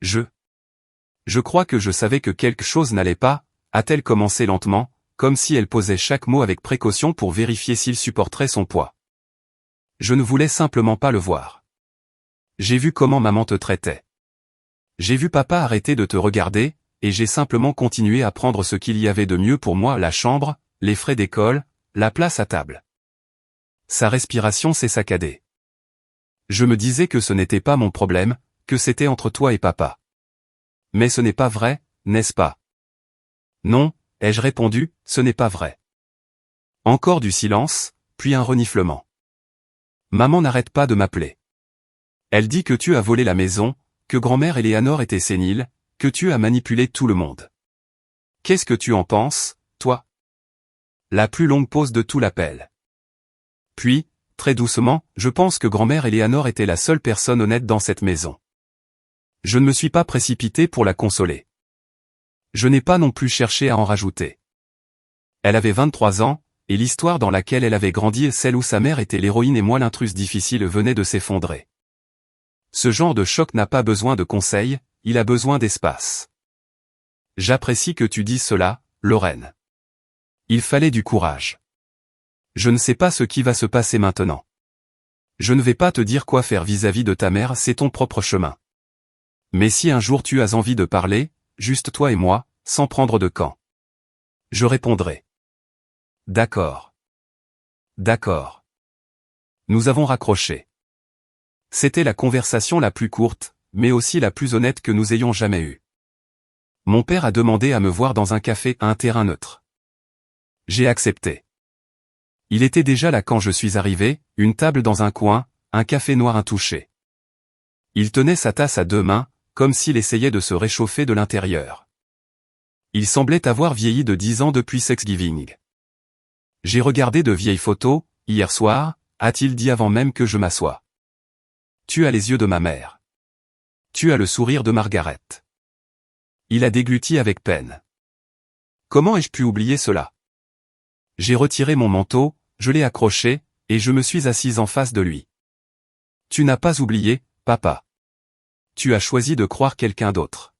[SPEAKER 1] Je crois que je savais que quelque chose n'allait pas, a-t-elle commencé lentement, comme si elle posait chaque mot avec précaution pour vérifier s'il supporterait son poids. Je ne voulais simplement pas le voir. J'ai vu comment maman te traitait. J'ai vu papa arrêter de te regarder, et j'ai simplement continué à prendre ce qu'il y avait de mieux pour moi, la chambre, les frais d'école, la place à table. Sa respiration s'est saccadée. Je me disais que ce n'était pas mon problème, que c'était entre toi et papa. Mais ce n'est pas vrai, n'est-ce pas? Non, ai-je répondu, ce n'est pas vrai. Encore du silence, puis un reniflement. Maman n'arrête pas de m'appeler. Elle dit que tu as volé la maison, que grand-mère Éléanore était sénile, que tu as manipulé tout le monde. Qu'est-ce que tu en penses, toi? La plus longue pause de tout l'appel. Puis, très doucement, je pense que grand-mère Éléanore était la seule personne honnête dans cette maison. Je ne me suis pas précipité pour la consoler. Je n'ai pas non plus cherché à en rajouter. Elle avait 23 ans, et l'histoire dans laquelle elle avait grandi, celle où sa mère était l'héroïne et moi l'intruse difficile, venait de s'effondrer. Ce genre de choc n'a pas besoin de conseils, il a besoin d'espace. J'apprécie que tu dises cela, Lorraine. Il fallait du courage. Je ne sais pas ce qui va se passer maintenant. Je ne vais pas te dire quoi faire vis-à-vis de ta mère, c'est ton propre chemin. Mais si un jour tu as envie de parler, juste toi et moi, sans prendre de camp. Je répondrai. D'accord. D'accord. Nous avons raccroché. C'était la conversation la plus courte, mais aussi la plus honnête que nous ayons jamais eue. Mon père a demandé à me voir dans un café à un terrain neutre. J'ai accepté. Il était déjà là quand je suis arrivé, une table dans un coin, un café noir intouché. Il tenait sa tasse à 2 mains, comme s'il essayait de se réchauffer de l'intérieur. Il semblait avoir vieilli de 10 ans depuis Thanksgiving. J'ai regardé de vieilles photos, hier soir, a-t-il dit avant même que je m'assoie. Tu as les yeux de ma mère. Tu as le sourire de Margaret. Il a dégluti avec peine. Comment ai-je pu oublier cela? J'ai retiré mon manteau, je l'ai accroché, et je me suis assise en face de lui. Tu n'as pas oublié, papa. Tu as choisi de croire quelqu'un d'autre.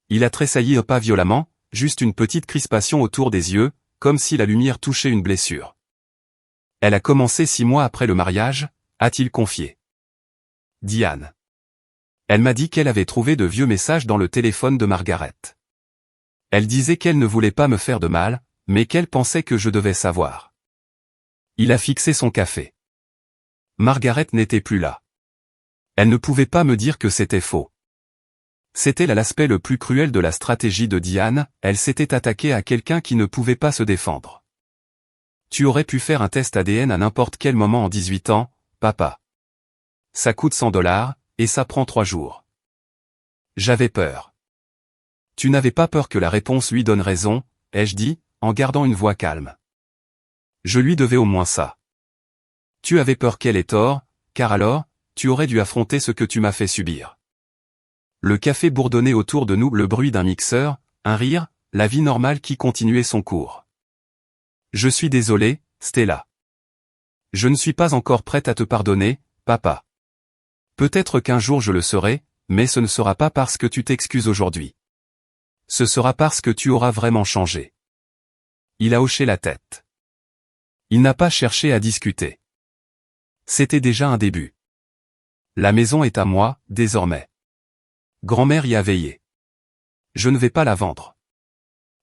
[SPEAKER 1] Il a tressailli pas violemment, juste une petite crispation autour des yeux, comme si la lumière touchait une blessure. Elle a commencé 6 mois après le mariage, a-t-il confié. Diane. Elle m'a dit qu'elle avait trouvé de vieux messages dans le téléphone de Margaret. Elle disait qu'elle ne voulait pas me faire de mal, mais qu'elle pensait que je devais savoir. Il a fixé son café. Margaret n'était plus là. Elle ne pouvait pas me dire que c'était faux. C'était là l'aspect le plus cruel de la stratégie de Diane, elle s'était attaquée à quelqu'un qui ne pouvait pas se défendre. Tu aurais pu faire un test ADN à n'importe quel moment en 18 ans, papa. Ça coûte $100, et ça prend 3 jours. J'avais peur. Tu n'avais pas peur que la réponse lui donne raison, ai-je dit, en gardant une voix calme. Je lui devais au moins ça. Tu avais peur qu'elle ait tort, car alors, tu aurais dû affronter ce que tu m'as fait subir. Le café bourdonnait autour de nous, le bruit d'un mixeur, un rire, la vie normale qui continuait son cours. Je suis désolé, Stella. Je ne suis pas encore prête à te pardonner, papa. Peut-être qu'un jour je le serai, mais ce ne sera pas parce que tu t'excuses aujourd'hui. Ce sera parce que tu auras vraiment changé. Il a hoché la tête. Il n'a pas cherché à discuter. C'était déjà un début. La maison est à moi, désormais. Grand-mère y a veillé. Je ne vais pas la vendre.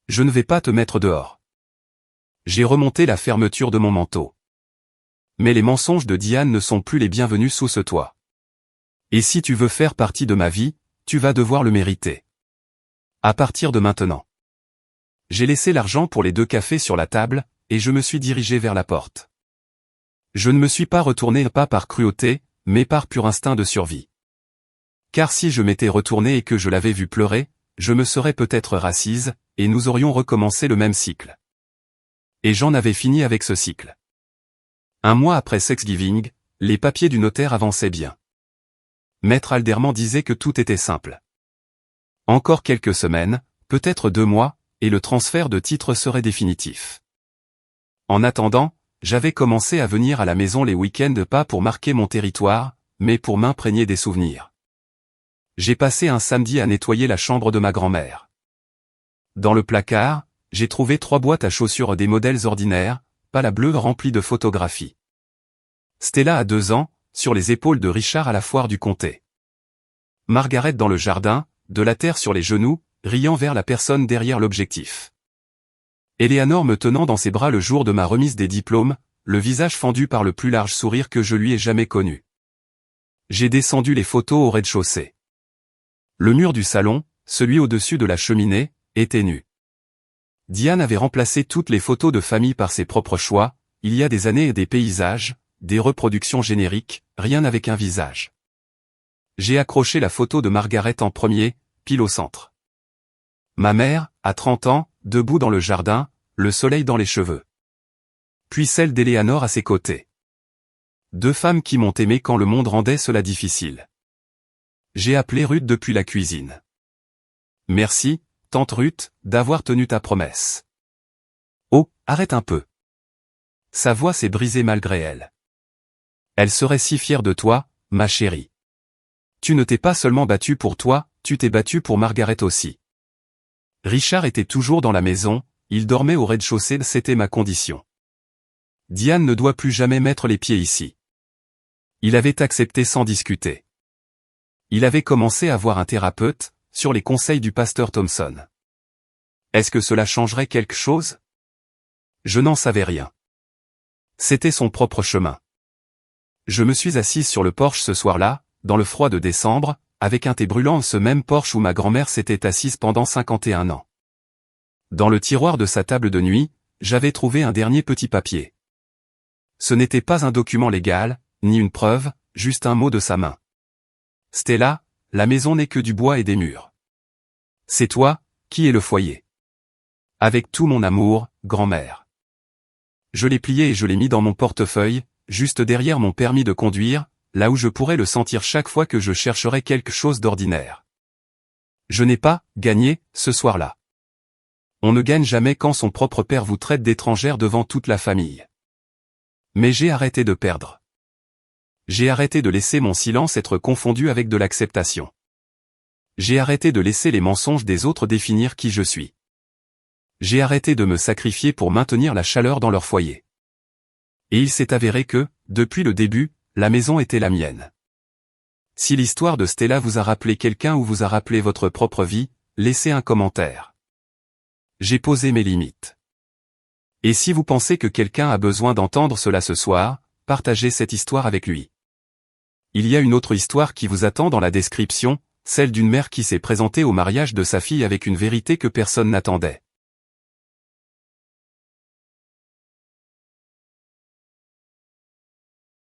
[SPEAKER 1] Je ne vais pas te mettre dehors. J'ai remonté la fermeture de mon manteau. Mais les mensonges de Diane ne sont plus les bienvenus sous ce toit. Et si tu veux faire partie de ma vie, tu vas devoir le mériter. À partir de maintenant. J'ai laissé l'argent pour les 2 cafés sur la table, et je me suis dirigé vers la porte. Je ne me suis pas retourné pas par cruauté, mais par pur instinct de survie. Car si je m'étais retourné et que je l'avais vu pleurer, je me serais peut-être rassise, et nous aurions recommencé le même cycle. Et j'en avais fini avec ce cycle. Un mois après Thanksgiving, les papiers du notaire avançaient bien. Maître Alderman disait que tout était simple. Encore quelques semaines, peut-être 2 mois, et le transfert de titre serait définitif. En attendant, j'avais commencé à venir à la maison les week-ends pas pour marquer mon territoire, mais pour m'imprégner des souvenirs. J'ai passé un samedi à nettoyer la chambre de ma grand-mère. Dans le placard, j'ai trouvé 3 boîtes à chaussures des modèles ordinaires, pas la bleue remplie de photographies. Stella a 2 ans, sur les épaules de Richard à la foire du comté. Margaret dans le jardin, de la terre sur les genoux, riant vers la personne derrière l'objectif. Eleanor me tenant dans ses bras le jour de ma remise des diplômes, le visage fendu par le plus large sourire que je lui ai jamais connu. J'ai descendu les photos au rez-de-chaussée. Le mur du salon, celui au-dessus de la cheminée, était nu. Diane avait remplacé toutes les photos de famille par ses propres choix, il y a des années et des paysages, des reproductions génériques, rien avec un visage. J'ai accroché la photo de Margaret en premier, pile au centre. Ma mère, à 30 ans, debout dans le jardin, le soleil dans les cheveux. Puis celle d'Eleanor à ses côtés. 2 femmes qui m'ont aimé quand le monde rendait cela difficile. J'ai appelé Ruth depuis la cuisine. Merci, tante Ruth, d'avoir tenu ta promesse. Oh, arrête un peu. Sa voix s'est brisée malgré elle. Elle serait si fière de toi, ma chérie. Tu ne t'es pas seulement battue pour toi, tu t'es battue pour Margaret aussi. Richard était toujours dans la maison, il dormait au rez-de-chaussée, c'était ma condition. Diane ne doit plus jamais mettre les pieds ici. Il avait accepté sans discuter. Il avait commencé à voir un thérapeute, sur les conseils du pasteur Thompson. Est-ce que cela changerait quelque chose? Je n'en savais rien. C'était son propre chemin. Je me suis assise sur le porche ce soir-là, dans le froid de décembre, avec un thé brûlant, ce même porche où ma grand-mère s'était assise pendant 51 ans. Dans le tiroir de sa table de nuit, j'avais trouvé un dernier petit papier. Ce n'était pas un document légal, ni une preuve, juste un mot de sa main. Stella, la maison n'est que du bois et des murs. C'est toi, qui es le foyer. Avec tout mon amour, grand-mère. Je l'ai plié et je l'ai mis dans mon portefeuille, juste derrière mon permis de conduire, là où je pourrais le sentir chaque fois que je chercherais quelque chose d'ordinaire. Je n'ai pas gagné ce soir-là. On ne gagne jamais quand son propre père vous traite d'étrangère devant toute la famille. Mais j'ai arrêté de perdre. J'ai arrêté de laisser mon silence être confondu avec de l'acceptation. J'ai arrêté de laisser les mensonges des autres définir qui je suis. J'ai arrêté de me sacrifier pour maintenir la chaleur dans leur foyer. Et il s'est avéré que, depuis le début, la maison était la mienne. Si l'histoire de Stella vous a rappelé quelqu'un ou vous a rappelé votre propre vie, laissez un commentaire. J'ai posé mes limites. Et si vous pensez que quelqu'un a besoin d'entendre cela ce soir, partagez cette histoire avec lui. Il y a une autre histoire qui vous attend dans la description, celle d'une mère qui s'est présentée au mariage de sa fille avec une vérité que personne n'attendait.